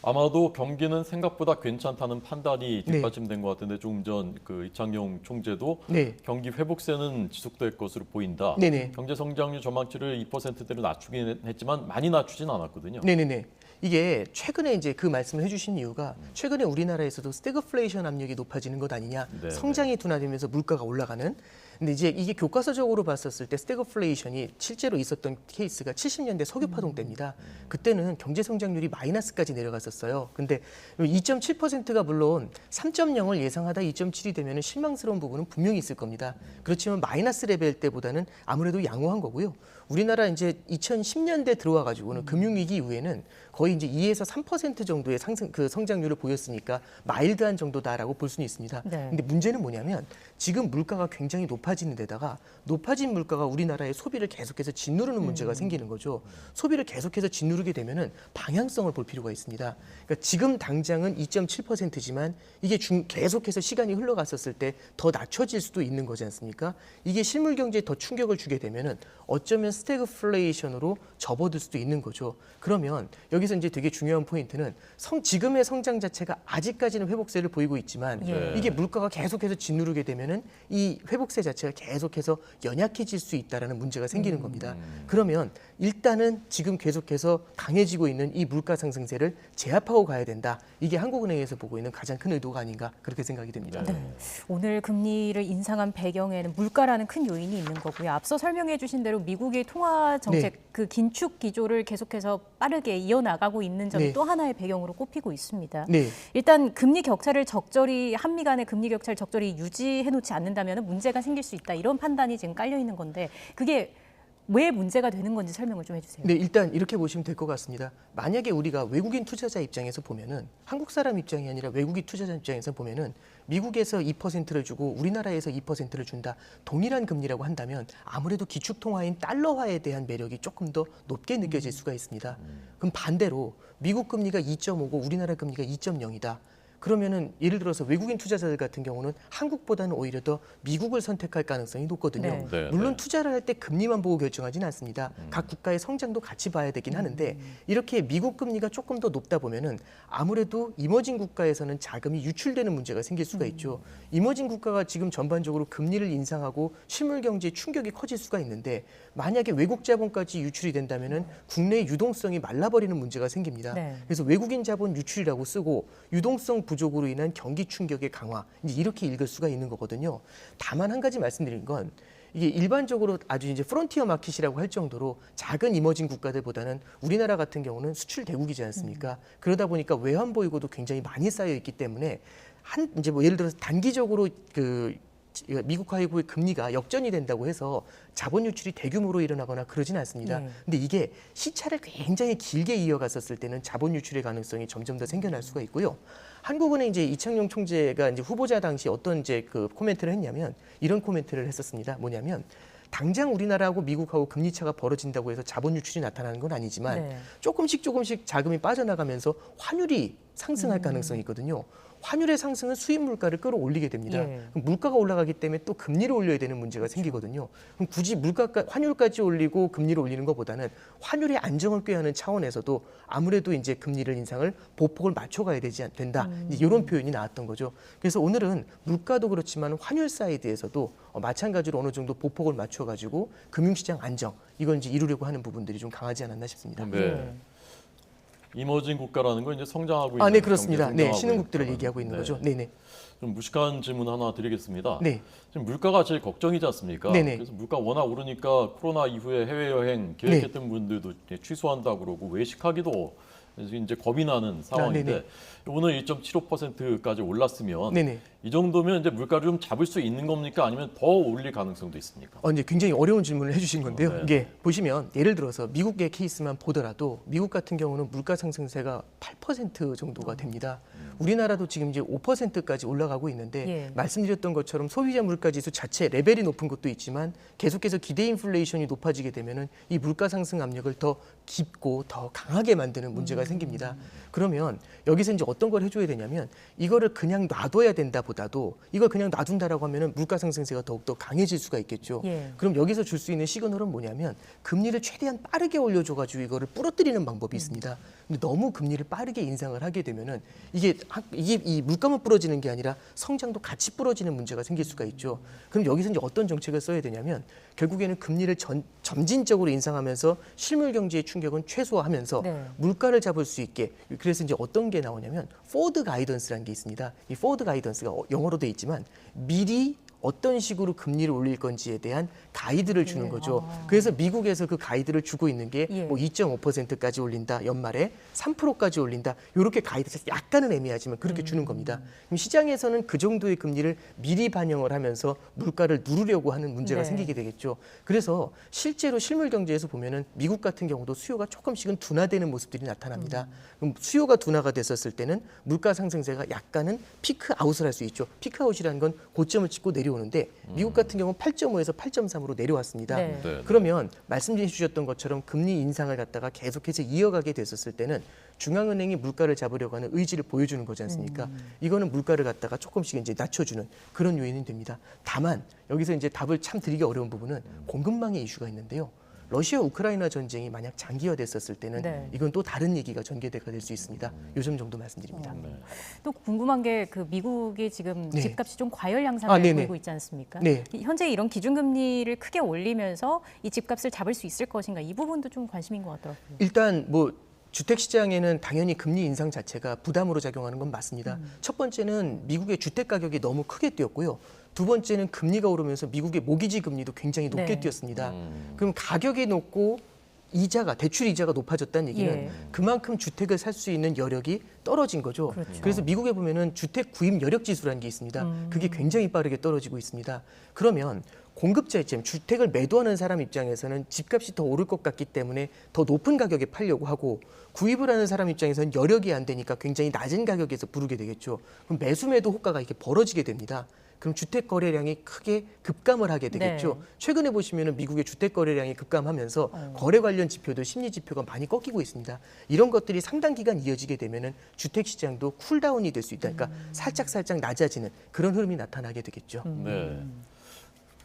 아마도 경기는 생각보다 괜찮다는 판단이 뒷받침된 것 같은데 조금 전 그 이창용 총재도 경기 회복세는 지속될 것으로 보인다. 경제 성장률 전망치를 2%대로 낮추긴 했지만 많이 낮추진 않았거든요. 이게 최근에 이제 그 말씀을 해주신 이유가 최근에 우리나라에서도 스태그플레이션 압력이 높아지는 것 아니냐, 성장이 둔화되면서 물가가 올라가는. 근데 이제 이게 교과서적으로 봤었을 때 스태그플레이션이 실제로 있었던 케이스가 70년대 석유파동 때입니다. 그때는 경제 성장률이 마이너스까지 내려갔었어요. 근데 2.7%가 물론 3.0을 예상하다 2.7이 되면 실망스러운 부분은 분명히 있을 겁니다. 그렇지만 마이너스 레벨 때보다는 아무래도 양호한 거고요. 우리나라 이제 2010년대 들어와 가지고는 금융위기 이후에는 거의 이제 2에서 3% 정도의 성장률을 보였으니까 마일드한 정도다라고 볼 수는 있습니다. 근데 문제는 뭐냐면 지금 물가가 굉장히 높아지는 데다가 높아진 물가가 우리나라의 소비를 계속해서 짓누르는 문제가 생기는 거죠. 소비를 계속해서 짓누르게 되면은 방향성을 볼 필요가 있습니다. 그러니까 지금 당장은 2.7%지만 이게 계속해서 시간이 흘러갔었을 때 더 낮춰질 수도 있는 거지 않습니까? 이게 실물 경제에 더 충격을 주게 되면은 어쩌면 스태그플레이션으로 접어들 수도 있는 거죠. 그러면 여기서 이제 되게 중요한 포인트는 지금의 성장 자체가 아직까지는 회복세를 보이고 있지만 이게 물가가 계속해서 짓누르게 되면은 이 회복세 자체가 계속해서 연약해질 수 있다라는 문제가 생기는 겁니다. 그러면 일단은 지금 계속해서 강해지고 있는 이 물가 상승세를 제압하고 가야 된다. 이게 한국은행에서 보고 있는 가장 큰 의도가 아닌가 그렇게 생각이 됩니다. 오늘 금리를 인상한 배경에는 물가라는 큰 요인이 있는 거고요. 앞서 설명해 주신 대로 미국의 통화 정책 그 긴축 기조를 계속해서 빠르게 이어나가고 있는 점이 또 하나의 배경으로 꼽히고 있습니다. 일단 금리 격차를 적절히 한미 간의 금리 격차를 적절히 유지해 놓지 않는다면 문제가 생길 수 있다. 이런 판단이 지금 깔려 있는 건데 그게 왜 문제가 되는 건지 설명을 좀 해주세요. 일단 이렇게 보시면 될 것 같습니다. 만약에 우리가 외국인 투자자 입장에서 보면은 한국 사람 입장이 아니라 외국인 투자자 입장에서 보면은 미국에서 2%를 주고 우리나라에서 2%를 준다. 동일한 금리라고 한다면 아무래도 기축통화인 달러화에 대한 매력이 조금 더 높게 느껴질 수가 있습니다. 그럼 반대로 미국 금리가 2.5고 우리나라 금리가 2.0이다. 그러면은 예를 들어서 외국인 투자자들 같은 경우는 한국보다는 오히려 더 미국을 선택할 가능성이 높거든요. 물론 투자를 할 때 금리만 보고 결정하지는 않습니다. 각 국가의 성장도 같이 봐야 되긴 하는데 이렇게 미국 금리가 조금 더 높다 보면은 아무래도 이머징 국가에서는 자금이 유출되는 문제가 생길 수가 있죠. 이머징 국가가 지금 전반적으로 금리를 인상하고 실물 경제에 충격이 커질 수가 있는데 만약에 외국 자본까지 유출이 된다면은 국내 유동성이 말라버리는 문제가 생깁니다. 그래서 외국인 자본 유출이라고 쓰고 유동성 부족으로 인한 경기 충격의 강화 이제 이렇게 읽을 수가 있는 거거든요. 다만 한 가지 말씀드린 건 이게 일반적으로 아주 이제 프론티어 마켓이라고 할 정도로 작은 이머징 국가들보다는 우리나라 같은 경우는 수출 대국이지 않습니까? 그러다 보니까 외환 보유고도 굉장히 많이 쌓여 있기 때문에 이제 뭐 예를 들어서 단기적으로 미국하고의 금리가 역전이 된다고 해서 자본 유출이 대규모로 일어나거나 그러진 않습니다. 근데 이게 시차를 굉장히 길게 이어갔었을 때는 자본 유출의 가능성이 점점 더 생겨날 수가 있고요. 한국은행 이제 이창용 총재가 이제 후보자 당시 어떤 이제 그 코멘트를 했냐면 이런 코멘트를 했었습니다. 뭐냐면 당장 우리나라하고 미국하고 금리 차가 벌어진다고 해서 자본 유출이 나타나는 건 아니지만 조금씩 자금이 빠져나가면서 환율이 상승할 가능성이 있거든요. 환율의 상승은 수입 물가를 끌어올리게 됩니다. 그럼 물가가 올라가기 때문에 또 금리를 올려야 되는 문제가 생기거든요. 그럼 굳이 환율까지 올리고 금리를 올리는 것보다는 환율의 안정을 꾀하는 차원에서도 아무래도 이제 금리를 인상을 보폭을 맞춰가야 된다. 이런 표현이 나왔던 거죠. 그래서 오늘은 물가도 그렇지만 환율 사이드에서도 마찬가지로 어느 정도 보폭을 맞춰가지고 금융시장 안정 이걸 이제 이루려고 하는 부분들이 좀 강하지 않았나 싶습니다. 네. 이머징 국가라는 건 이제 성장하고 있는 네, 그렇습니다. 네, 신흥국들을 얘기하고 있는 거죠. 네네. 좀 무식한 질문 하나 드리겠습니다. 네. 지금 물가가 제일 걱정이지 않습니까? 네네. 그래서 물가 워낙 오르니까 코로나 이후에 해외여행 계획했던 분들도 취소한다 그러고 외식하기도 이제 겁이 나는 상황인데 오늘 1.75%까지 올랐으면 이 정도면 이제 물가를 좀 잡을 수 있는 겁니까? 아니면 더 올릴 가능성도 있습니까? 이제 굉장히 어려운 질문을 해주신 건데요. 이게 보시면 예를 들어서 미국의 케이스만 보더라도 미국 같은 경우는 물가 상승세가 8% 정도가 됩니다. 우리나라도 지금 이제 5%까지 올라가고 있는데 말씀드렸던 것처럼 소비자 물가 지수 자체 레벨이 높은 것도 있지만 계속해서 기대 인플레이션이 높아지게 되면은 이 물가 상승 압력을 더 깊고 더 강하게 만드는 문제가 생깁니다. 그러면 여기서 이제 어떤 걸 해줘야 되냐면 이거를 그냥 놔둬야 된다보다도 이걸 그냥 놔둔다라고 하면은 물가 상승세가 더욱더 강해질 수가 있겠죠. 그럼 여기서 줄 수 있는 시그널은 뭐냐면 금리를 최대한 빠르게 올려줘가지고 이거를 부러뜨리는 방법이 있습니다. 근데 너무 금리를 빠르게 인상을 하게 되면은 이게 이 물가만 부러지는 게 아니라 성장도 같이 부러지는 문제가 생길 수가 있죠. 그럼 여기서 이제 어떤 정책을 써야 되냐면 결국에는 금리를 점진적으로 인상하면서 실물 경제의 충격은 최소화하면서 물가를 잡을 수 있게 그래서 이제 어떤 게 나오냐면 포워드 가이던스라는 게 있습니다. 이 포워드 가이던스가 영어로 돼 있지만 미리 어떤 식으로 금리를 올릴 건지에 대한 가이드를 주는 거죠. 그래서 미국에서 그 가이드를 주고 있는 게 뭐 2.5%까지 올린다, 연말에 3%까지 올린다. 이렇게 가이드 약간은 애매하지만 그렇게 주는 겁니다. 그럼 시장에서는 그 정도의 금리를 미리 반영을 하면서 물가를 누르려고 하는 문제가 생기게 되겠죠. 그래서 실제로 실물 경제에서 보면은 미국 같은 경우도 수요가 조금씩은 둔화되는 모습들이 나타납니다. 그럼 수요가 둔화가 됐었을 때는 물가 상승세가 약간은 피크 아웃을 할 수 있죠. 피크 아웃이라는 건 고점을 찍고 내려오는데 미국 같은 경우는 8.5에서 8.3으로 내려왔습니다. 그러면 말씀해 주셨던 것처럼 금리 인상을 갖다가 계속해서 이어가게 됐었을 때는 중앙은행이 물가를 잡으려고 하는 의지를 보여주는 거지 않습니까? 이거는 물가를 갖다가 조금씩 이제 낮춰주는 그런 요인이 됩니다. 다만 여기서 이제 답을 참 드리기 어려운 부분은 공급망의 이슈가 있는데요. 러시아 우크라이나 전쟁이 만약 장기화됐었을 때는 이건 또 다른 얘기가 전개가 될 수 있습니다. 요 점 정도 말씀드립니다. 또 궁금한 게 그 미국이 지금 집값이 좀 과열 양상을 보이고 있지 않습니까? 현재 이런 기준금리를 크게 올리면서 이 집값을 잡을 수 있을 것인가 이 부분도 좀 관심인 것 같더라고요. 일단 뭐 주택시장에는 당연히 금리 인상 자체가 부담으로 작용하는 건 맞습니다. 첫 번째는 미국의 주택 가격이 너무 크게 뛰었고요. 두 번째는 금리가 오르면서 미국의 모기지 금리도 굉장히 높게 뛰었습니다. 그럼 가격이 높고 대출 이자가 높아졌다는 얘기는 그만큼 주택을 살 수 있는 여력이 떨어진 거죠. 그래서 미국에 보면은 주택 구입 여력 지수라는 게 있습니다. 그게 굉장히 빠르게 떨어지고 있습니다. 그러면 공급자 입장, 주택을 매도하는 사람 입장에서는 집값이 더 오를 것 같기 때문에 더 높은 가격에 팔려고 하고 구입을 하는 사람 입장에서는 여력이 안 되니까 굉장히 낮은 가격에서 부르게 되겠죠. 그럼 매수 매도 호가가 이렇게 벌어지게 됩니다. 그럼 주택 거래량이 크게 급감을 하게 되겠죠. 최근에 보시면은 미국의 주택 거래량이 급감하면서 거래 관련 지표도 심리 지표가 많이 꺾이고 있습니다. 이런 것들이 상당 기간 이어지게 되면은 주택 시장도 쿨다운이 될 수 있다. 그러니까 살짝 낮아지는 그런 흐름이 나타나게 되겠죠.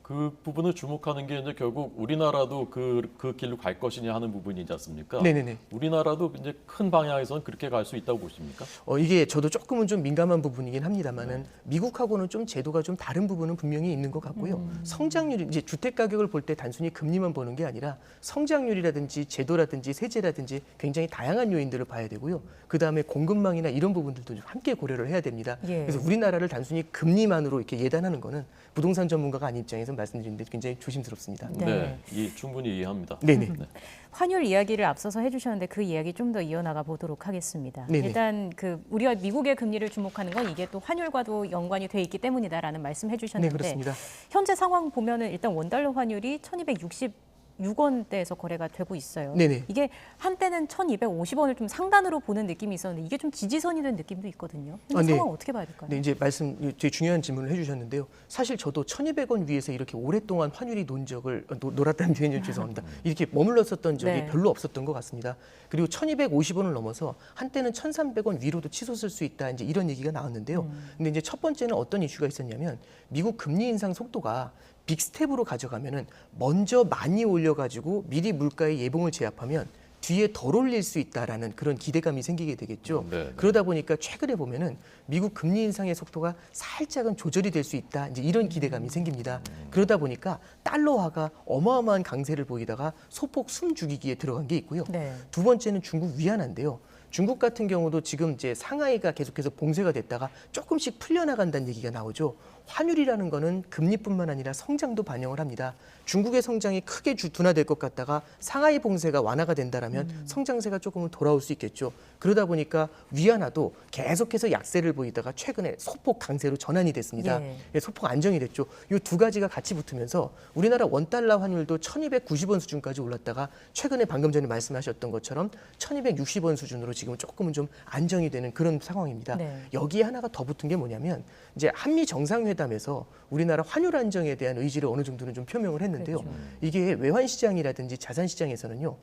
그 부분을 주목하는 게 이제 결국 우리나라도 그 길로 갈 것이냐 하는 부분이지 않습니까? 우리나라도 이제 큰 방향에서는 그렇게 갈 수 있다고 보십니까? 이게 저도 조금은 좀 민감한 부분이긴 합니다만은 미국하고는 좀 제도가 좀 다른 부분은 분명히 있는 것 같고요. 성장률이 이제 주택 가격을 볼 때 단순히 금리만 보는 게 아니라 성장률이라든지 제도라든지 세제라든지 굉장히 다양한 요인들을 봐야 되고요. 그 다음에 공급망이나 이런 부분들도 좀 함께 고려를 해야 됩니다. 그래서 우리나라를 단순히 금리만으로 이렇게 예단하는 거는 부동산 전문가가 아닌 입장에서 대해서 말씀드리는데 굉장히 조심스럽습니다. 네, 충분히 이해합니다. 네네. 네. 환율 이야기를 앞서서 해주셨는데 그 이야기 좀 더 이어나가 보도록 하겠습니다. 네네. 일단 우리가 미국의 금리를 주목하는 건 이게 또 환율과도 연관이 돼 있기 때문이다라는 말씀해 주셨는데 네, 그렇습니다. 현재 상황 보면은 일단 원달러 환율이 1,266원대에서 거래가 되고 있어요. 네네. 이게 한때는 1,250원을 좀 상단으로 보는 느낌이 있었는데 이게 좀 지지선이 된 느낌도 있거든요. 현재 상황 어떻게 봐야 될까요? 네, 이제 되게 중요한 질문을 해주셨는데요. 사실 저도 1,200원 위에서 이렇게 오랫동안 환율이 놀았다는 표현이 죄송합니다. 이렇게 머물렀었던 적이 별로 없었던 것 같습니다. 그리고 1,250원을 넘어서 한때는 1,300원 위로도 치솟을 수 있다 이제 이런 얘기가 나왔는데요. 근데 이제 첫 번째는 어떤 이슈가 있었냐면 미국 금리 인상 속도가 빅스텝으로 가져가면은 먼저 많이 올려가지고 미리 물가의 예봉을 제압하면 뒤에 덜 올릴 수 있다라는 그런 기대감이 생기게 되겠죠. 네. 그러다 보니까 최근에 보면은 미국 금리 인상의 속도가 살짝은 조절이 될 수 있다. 이제 이런 기대감이 생깁니다. 그러다 보니까 달러화가 어마어마한 강세를 보이다가 소폭 숨죽이기에 들어간 게 있고요. 두 번째는 중국 위안화인데요. 중국 같은 경우도 지금 이제 상하이가 계속해서 봉쇄가 됐다가 조금씩 풀려나간다는 얘기가 나오죠. 환율이라는 거는 금리뿐만 아니라 성장도 반영을 합니다. 중국의 성장이 크게 둔화될 것 같다가 상하이 봉쇄가 완화가 된다라면 성장세가 조금은 돌아올 수 있겠죠. 그러다 보니까 위안화도 계속해서 약세를 보이다가 최근에 소폭 강세로 전환이 됐습니다. 소폭 안정이 됐죠. 이 두 가지가 같이 붙으면서 우리나라 원달러 환율도 1,290원 수준까지 올랐다가 최근에 방금 전에 말씀하셨던 것처럼 1,260원 수준으로 지금 조금은 좀 안정이 되는 그런 상황입니다. 여기에 하나가 더 붙은 게 뭐냐면 이제 한미 정상회담에서 우리나라 환율 안정에 대한 의지를 어느 정도는 좀 표명을 했는데요. 이게 외환 시장이라든지 자산 시장에서는요.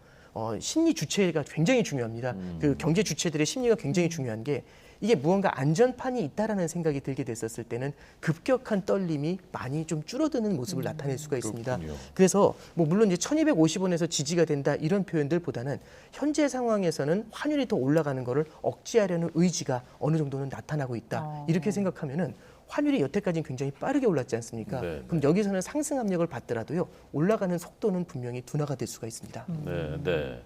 심리 주체가 굉장히 중요합니다. 그 경제 주체들의 심리가 굉장히 중요한 게 이게 무언가 안전판이 있다라는 생각이 들게 됐었을 때는 급격한 떨림이 많이 좀 줄어드는 모습을 나타낼 수가 있습니다. 그렇군요. 그래서 물론 이제 1,250원에서 지지가 된다 이런 표현들보다는 현재 상황에서는 환율이 더 올라가는 거를 억제하려는 의지가 어느 정도는 나타나고 있다. 이렇게 생각하면은 환율이 여태까지는 굉장히 빠르게 올랐지 않습니까? 그럼 여기서는 상승 압력을 받더라도요. 올라가는 속도는 분명히 둔화가 될 수가 있습니다. 네.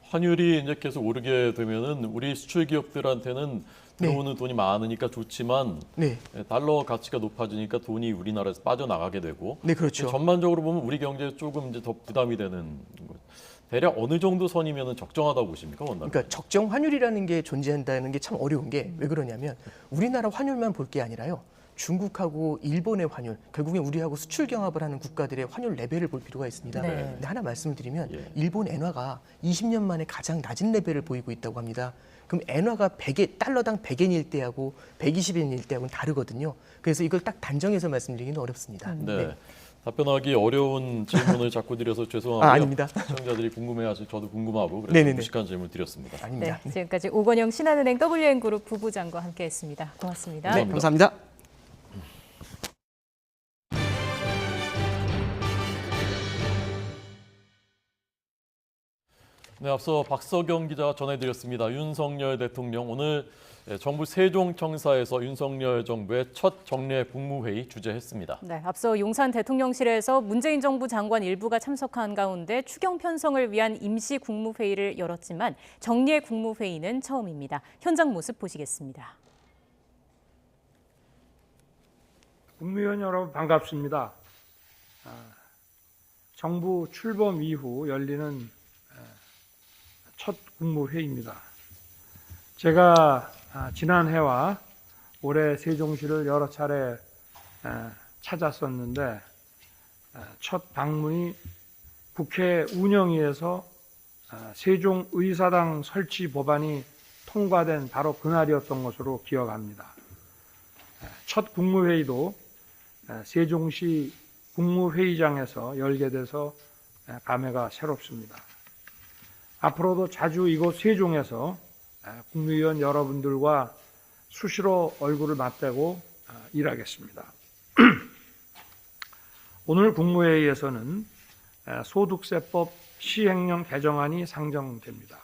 환율이 이제 계속 오르게 되면은 우리 수출 기업들한테는 들어오는 돈이 많으니까 좋지만 달러 가치가 높아지니까 돈이 우리나라에서 빠져나가게 되고 그렇죠. 전반적으로 보면 우리 경제에 조금 이제 더 부담이 되는 것. 대략 어느 정도 선이면 적정하다고 보십니까, 원달러? 그러니까 적정 환율이라는 게 존재한다는 게 참 어려운 게 왜 그러냐면 우리나라 환율만 볼 게 아니라요. 중국하고 일본의 환율, 결국엔 우리하고 수출 경합을 하는 국가들의 환율 레벨을 볼 필요가 있습니다. 근데 하나 말씀을 드리면 일본 엔화가 20년 만에 가장 낮은 레벨을 보이고 있다고 합니다. 그럼 엔화가 달러당 100엔일 때하고 120엔일 때하고는 다르거든요. 그래서 이걸 딱 단정해서 말씀드리기는 어렵습니다. 답변하기 어려운 질문을 자꾸 드려서 죄송하고요. 아닙니다. 시청자들이 궁금해하시고 저도 궁금하고 그래서 무식한 질문 드렸습니다. 아닙니다. 지금까지 오건영 신한은행 WN그룹 부부장과 함께했습니다. 고맙습니다. 감사합니다. 네, 앞서 박서경 기자가 전해드렸습니다. 윤석열 대통령 오늘 정부 세종청사에서 윤석열 정부의 첫 정례 국무회의 주재했습니다. 네, 앞서 용산 대통령실에서 문재인 정부 장관 일부가 참석한 가운데 추경 편성을 위한 임시 국무회의를 열었지만 정례 국무회의는 처음입니다. 현장 모습 보시겠습니다. 국무위원 여러분 반갑습니다. 정부 출범 이후 열리는 첫 국무회의입니다. 제가 지난 해와 올해 세종시를 여러 차례 찾았었는데 첫 방문이 국회 운영위에서 세종의사당 설치 법안이 통과된 바로 그날이었던 것으로 기억합니다. 첫 국무회의도 세종시 국무회의장에서 열게 돼서 감회가 새롭습니다. 앞으로도 자주 이곳 세종에서 국무위원 여러분들과 수시로 얼굴을 맞대고 일하겠습니다. 오늘 국무회의에서는 소득세법 시행령 개정안이 상정됩니다.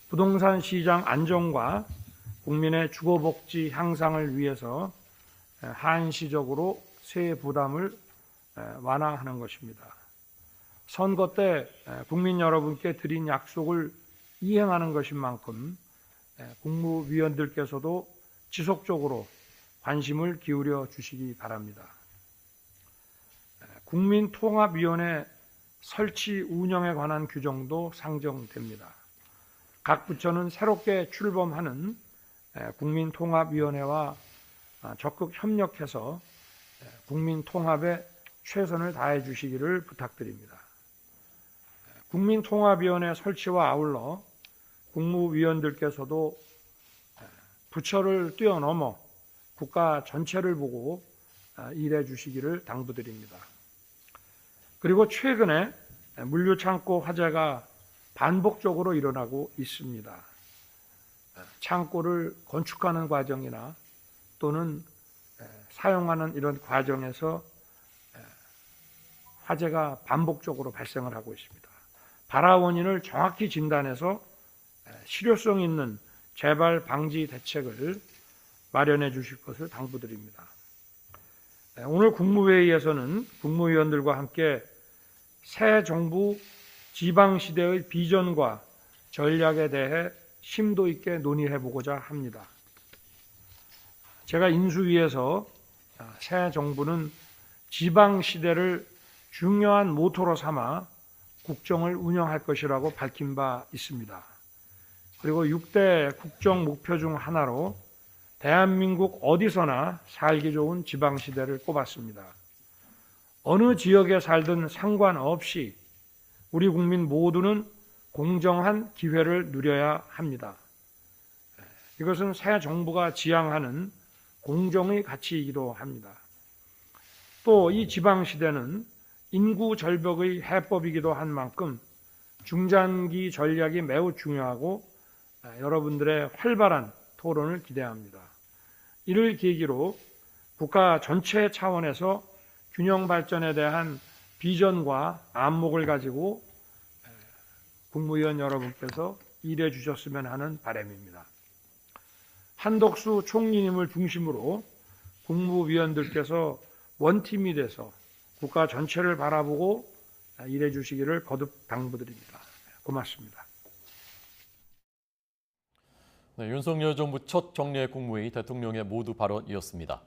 부동산 시장 안정과 국민의 주거복지 향상을 위해서 한시적으로 세 부담을 완화하는 것입니다. 선거 때 국민 여러분께 드린 약속을 이행하는 것인 만큼 국무위원들께서도 지속적으로 관심을 기울여 주시기 바랍니다. 국민통합위원회 설치 운영에 관한 규정도 상정됩니다. 각 부처는 새롭게 출범하는 국민통합위원회와 적극 협력해서 국민통합에 최선을 다해 주시기를 부탁드립니다. 국민통합위원회 설치와 아울러 국무위원들께서도 부처를 뛰어넘어 국가 전체를 보고 일해 주시기를 당부드립니다. 그리고 최근에 물류창고 화재가 반복적으로 일어나고 있습니다. 창고를 건축하는 과정이나 또는 사용하는 이런 과정에서 화재가 반복적으로 발생을 하고 있습니다. 발화 원인을 정확히 진단해서 실효성 있는 재발 방지 대책을 마련해 주실 것을 당부드립니다. 오늘 국무회의에서는 국무위원들과 함께 새 정부 지방시대의 비전과 전략에 대해 심도 있게 논의해 보고자 합니다. 제가 인수위에서 새 정부는 지방시대를 중요한 모토로 삼아 국정을 운영할 것이라고 밝힌 바 있습니다. 그리고 6대 국정 목표 중 하나로 대한민국 어디서나 살기 좋은 지방시대를 꼽았습니다. 어느 지역에 살든 상관없이 우리 국민 모두는 공정한 기회를 누려야 합니다. 이것은 새 정부가 지향하는 공정의 가치이기도 합니다. 또 이 지방시대는 인구 절벽의 해법이기도 한 만큼 중장기 전략이 매우 중요하고 여러분들의 활발한 토론을 기대합니다. 이를 계기로 국가 전체 차원에서 균형 발전에 대한 비전과 안목을 가지고 국무위원 여러분께서 일해 주셨으면 하는 바람입니다. 한덕수 총리님을 중심으로 국무위원들께서 원팀이 돼서 국가 전체를 바라보고 일해 주시기를 거듭 당부드립니다. 고맙습니다. 네, 윤석열 정부 첫 정례 국무회의 대통령의 모두 발언이었습니다.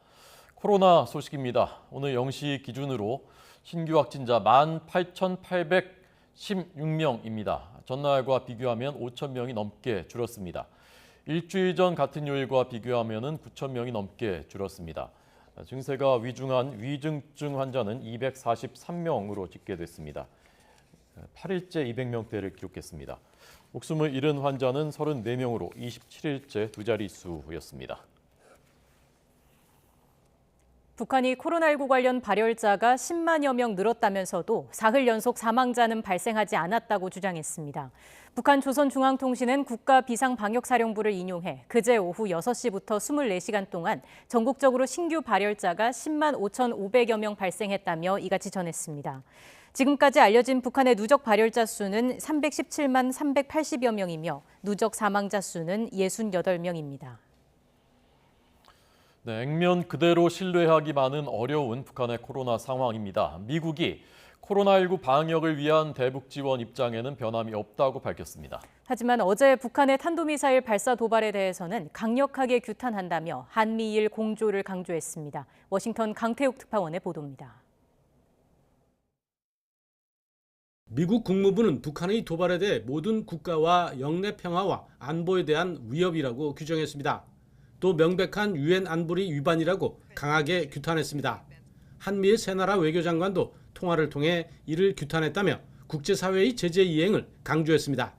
코로나 소식입니다. 오늘 0시 기준으로 신규 확진자 18,816명입니다. 전날과 비교하면 5,000명이 넘게 줄었습니다. 일주일 전 같은 요일과 비교하면 9,000명이 넘게 줄었습니다. 증세가 위중한 위중증 환자는 243명으로 집계됐습니다. 8일째 200명대를 기록했습니다. 목숨을 잃은 환자는 34명으로 27일째 두 자릿수였습니다. 북한이 코로나19 관련 발열자가 10만여 명 늘었다면서도 사흘 연속 사망자는 발생하지 않았다고 주장했습니다. 북한 조선중앙통신은 국가비상방역사령부를 인용해 그제 오후 6시부터 24시간 동안 전국적으로 신규 발열자가 10만 5,500여 명 발생했다며 이같이 전했습니다. 지금까지 알려진 북한의 누적 발열자 수는 317만 380여 명이며 누적 사망자 수는 68명입니다. 네, 액면 그대로 신뢰하기만은 어려운 북한의 코로나 상황입니다. 미국이 코로나19 방역을 위한 대북 지원 입장에는 변함이 없다고 밝혔습니다. 하지만 어제 북한의 탄도미사일 발사 도발에 대해서는 강력하게 규탄한다며 한미일 공조를 강조했습니다. 워싱턴 강태욱 특파원의 보도입니다. 미국 국무부는 북한의 도발에 대해 모든 국가와 영내 평화와 안보에 대한 위협이라고 규정했습니다. 또 명백한 유엔 안보리 위반이라고 강하게 규탄했습니다. 한미일 세 나라 외교장관도 통화를 통해 이를 규탄했다며 국제사회의 제재 이행을 강조했습니다.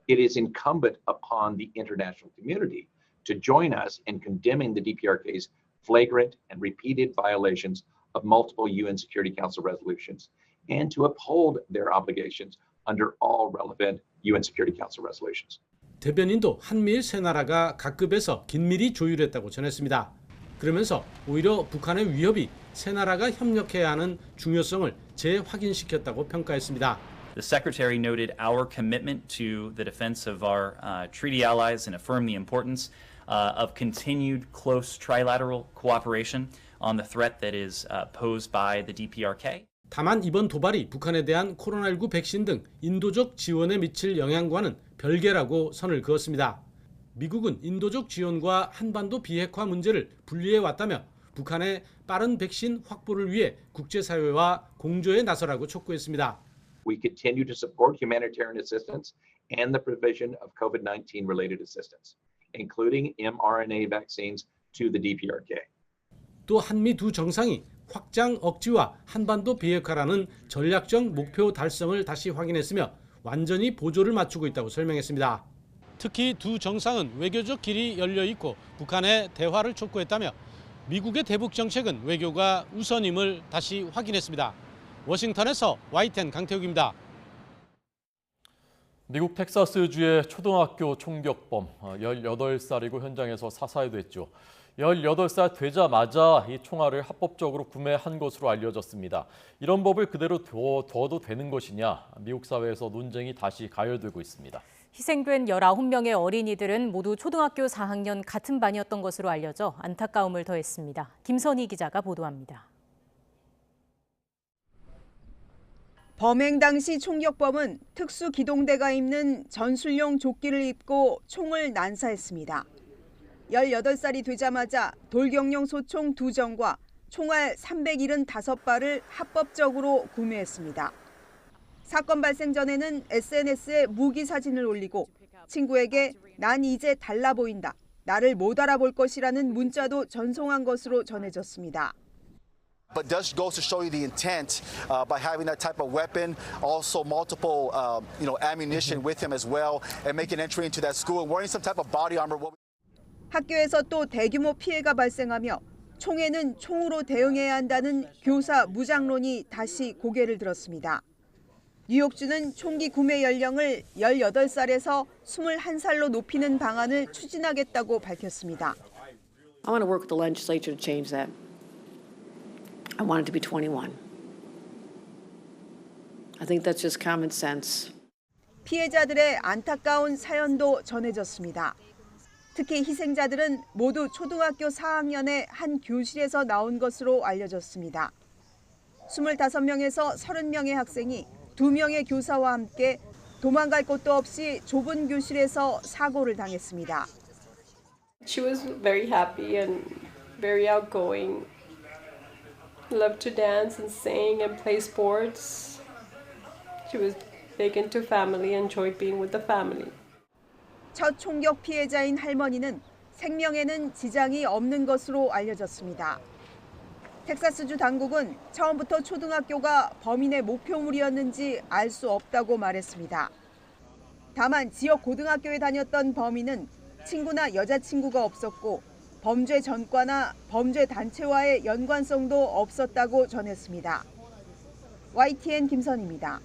It is incumbent upon the international community to join us in condemning the DPRK's flagrant and repeated violations of multiple UN Security Council resolutions and to uphold their obligations under all relevant UN Security Council resolutions. 대변인도 한미일 세 나라가 각급에서 긴밀히 조율했다고 전했습니다. 그러면서 오히려 북한의 위협이 세 나라가 협력해야 하는 중요성을 재확인시켰다고 평가했습니다. The Secretary noted our commitment to the defense of our treaty allies and affirmed the importance of continued close trilateral cooperation on the threat that is posed by the DPRK. 다만 이번 도발이 북한에 대한 코로나19 백신 등 인도적 지원에 미칠 영향과는 별개라고 선을 그었습니다. 미국은 인도적 지원과 한반도 비핵화 문제를 분리해왔다며 북한의 빠른 백신 확보를 위해 국제사회와 공조에 나서라고 촉구했습니다. We continue to support humanitarian assistance and the provision of COVID-19 related assistance, including mRNA vaccines to the DPRK. 또 한미 두 정상이 확장 억지와 한반도 비핵화라는 전략적 목표 달성을 다시 확인했으며 완전히 보조를 맞추고 있다고 설명했습니다. 특히 두 정상은 외교적 길이 열려 있고 북한의 대화를 촉구했다며 미국의 대북 정책은 외교가 우선임을 다시 확인했습니다. 워싱턴에서 YTN 강태욱입니다. 미국 텍사스주의 초등학교 총격범 18살이고 현장에서 사살됐죠. 18살 되자마자 이 총알을 합법적으로 구매한 것으로 알려졌습니다. 이런 법을 그대로 둬도 되는 것이냐, 미국 사회에서 논쟁이 다시 가열되고 있습니다. 희생된 19명의 어린이들은 모두 초등학교 4학년 같은 반이었던 것으로 알려져 안타까움을 더했습니다. 김선희 기자가 보도합니다. 범행 당시 총격범은 특수기동대가 입는 전술용 조끼를 입고 총을 난사했습니다. 18살이 되자마자 돌격용 소총 2정과 총알 375발을 합법적으로 구매했습니다. 사건 발생 전에는 SNS에 무기 사진을 올리고 친구에게 난 이제 달라 보인다, 나를 못 알아볼 것이라는 문자도 전송한 것으로 전해졌습니다. But just goes to show you the intent by having that type of weapon, also multiple ammunition with him as well, and making entry into that school and wearing some type of body armor. 학교에서 또 대규모 피해가 발생하며 총에는 총으로 대응해야 한다는 교사 무장론이 다시 고개를 들었습니다. 뉴욕주는 총기 구매 연령을 18살에서 21살로 높이는 방안을 추진하겠다고 밝혔습니다. I want to work with the legislature to change that. I want it to be 21. I think that's just common sense. 피해자들의 안타까운 사연도 전해졌습니다. 특히 희생자들은 모두 초등학교 4학년의 한 교실에서 나온 것으로 알려졌습니다. 25명에서 30명의 학생이 2명의 교사와 함께 도망갈 곳도 없이 좁은 교실에서 사고를 당했습니다. She was very happy and very outgoing. Loved to dance and sing and play sports. She was big into family and enjoyed being with the family. 첫 총격 피해자인 할머니는 생명에는 지장이 없는 것으로 알려졌습니다. 텍사스주 당국은 처음부터 초등학교가 범인의 목표물이었는지 알 수 없다고 말했습니다. 다만 지역 고등학교에 다녔던 범인은 친구나 여자친구가 없었고 범죄 전과나 범죄 단체와의 연관성도 없었다고 전했습니다. YTN 김선희입니다.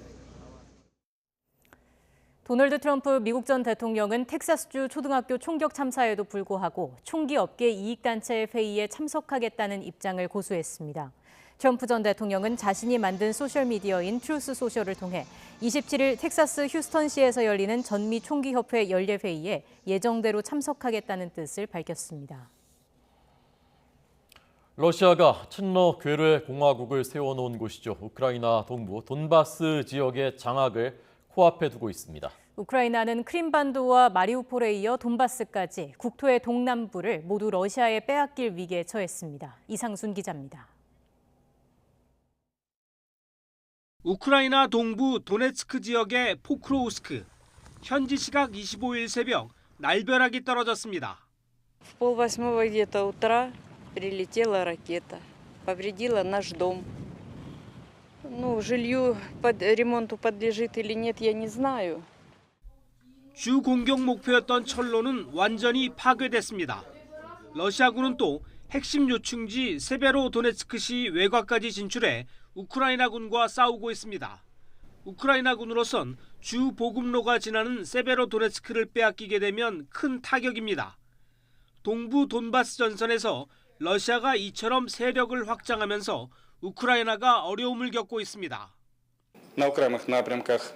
도널드 트럼프 미국 전 대통령은 텍사스주 초등학교 총격 참사에도 불구하고 총기 업계 이익단체의 회의에 참석하겠다는 입장을 고수했습니다. 트럼프 전 대통령은 자신이 만든 소셜미디어인 트루스 소셜을 통해 27일 텍사스 휴스턴시에서 열리는 전미 총기협회 연례회의에 예정대로 참석하겠다는 뜻을 밝혔습니다. 러시아가 친러 괴뢰 공화국을 세워놓은 곳이죠. 우크라이나 동부 돈바스 지역의 장악을 코앞에 두고 있습니다. 우크라이나는 크림반도와 마리우폴에 이어 돈바스까지 국토의 동남부를 모두 러시아에 빼앗길 위기에 처했습니다. 이상순 기자입니다. 우크라이나 동부 도네츠크 지역의 포크로우스크. 현지 시각 25일 새벽 날벼락이 떨어졌습니다. В 7:30 где-то утра прилетела ракета, повредила наш дом. Ну, жилью под ремонту подлежит или нет, я не знаю. 주 공격 목표였던 철로는 완전히 파괴됐습니다. 러시아군은 또 핵심 요충지 세베로도네츠크시 외곽까지 진출해 우크라이나군과 싸우고 있습니다. 우크라이나군으로선 주 보급로가 지나는 세베로도네츠크를 빼앗기게 되면 큰 타격입니다. 동부 돈바스 전선에서 러시아가 이처럼 세력을 확장하면서 우크라이나가 어려움을 겪고 있습니다. На окремих напрямках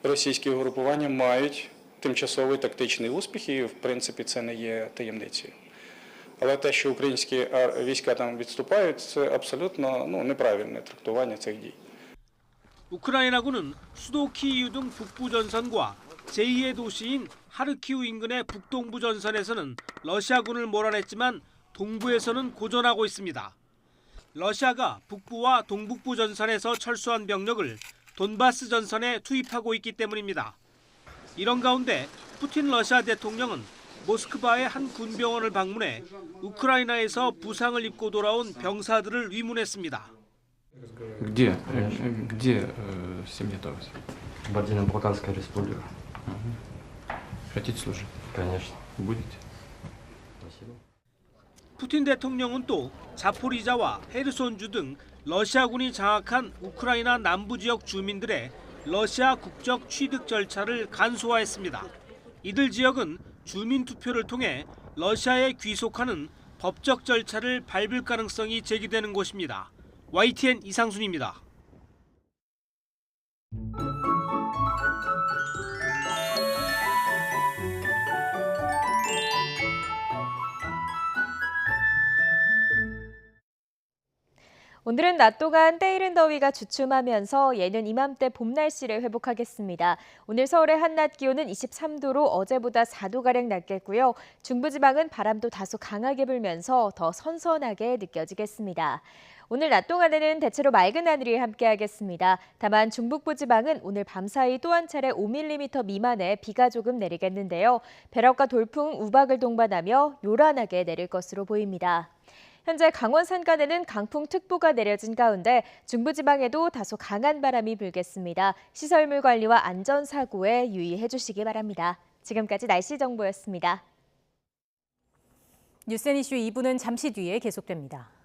російські угрупування мають тимчасові тактичні успіхи, і в принципі це не є таємницею. Але те, що українські війська там відступають, це абсолютно неправильне трактування цих дій. 우크라이나군은 수도 키이우 등 북부 전선과 제2의 도시인 하르키우 인근의 북동부 전선에서는 러시아군을 몰아냈지만 동부에서는 고전하고 있습니다. 러시아가 북부와 동북부 전선에서 철수한 병력을 돈바스 전선에 투입하고 있기 때문입니다. 이런 가운데 푸틴 러시아 대통령은 모스크바의 한 군병원을 방문해 우크라이나에서 부상을 입고 돌아온 병사들을 위문했습니다. Где с ним готовиться? В Балканской республике. Хотите служить? Конечно. Будете? Спасибо. 푸틴 대통령은 또 자포리자와 헤르손주 등 러시아군이 장악한 우크라이나 남부 지역 주민들의 러시아 국적 취득 절차를 간소화했습니다. 이들 지역은 주민 투표를 통해 러시아에 귀속하는 법적 절차를 밟을 가능성이 제기되는 곳입니다. YTN 이상순입니다. 오늘은 낮 동안 때이른 더위가 주춤하면서 예년 이맘때 봄 날씨를 회복하겠습니다. 오늘 서울의 한낮 기온은 23도로 어제보다 4도가량 낮겠고요. 중부지방은 바람도 다소 강하게 불면서 더 선선하게 느껴지겠습니다. 오늘 낮 동안에는 대체로 맑은 하늘이 함께하겠습니다. 다만 중북부 지방은 오늘 밤사이 또 한 차례 5mm 미만의 비가 조금 내리겠는데요. 벼락과 돌풍, 우박을 동반하며 요란하게 내릴 것으로 보입니다. 현재 강원 산간에는 강풍특보가 내려진 가운데 중부지방에도 다소 강한 바람이 불겠습니다. 시설물 관리와 안전사고에 유의해 주시기 바랍니다. 지금까지 날씨 정보였습니다. 뉴스앤이슈 2부는 잠시 뒤에 계속됩니다.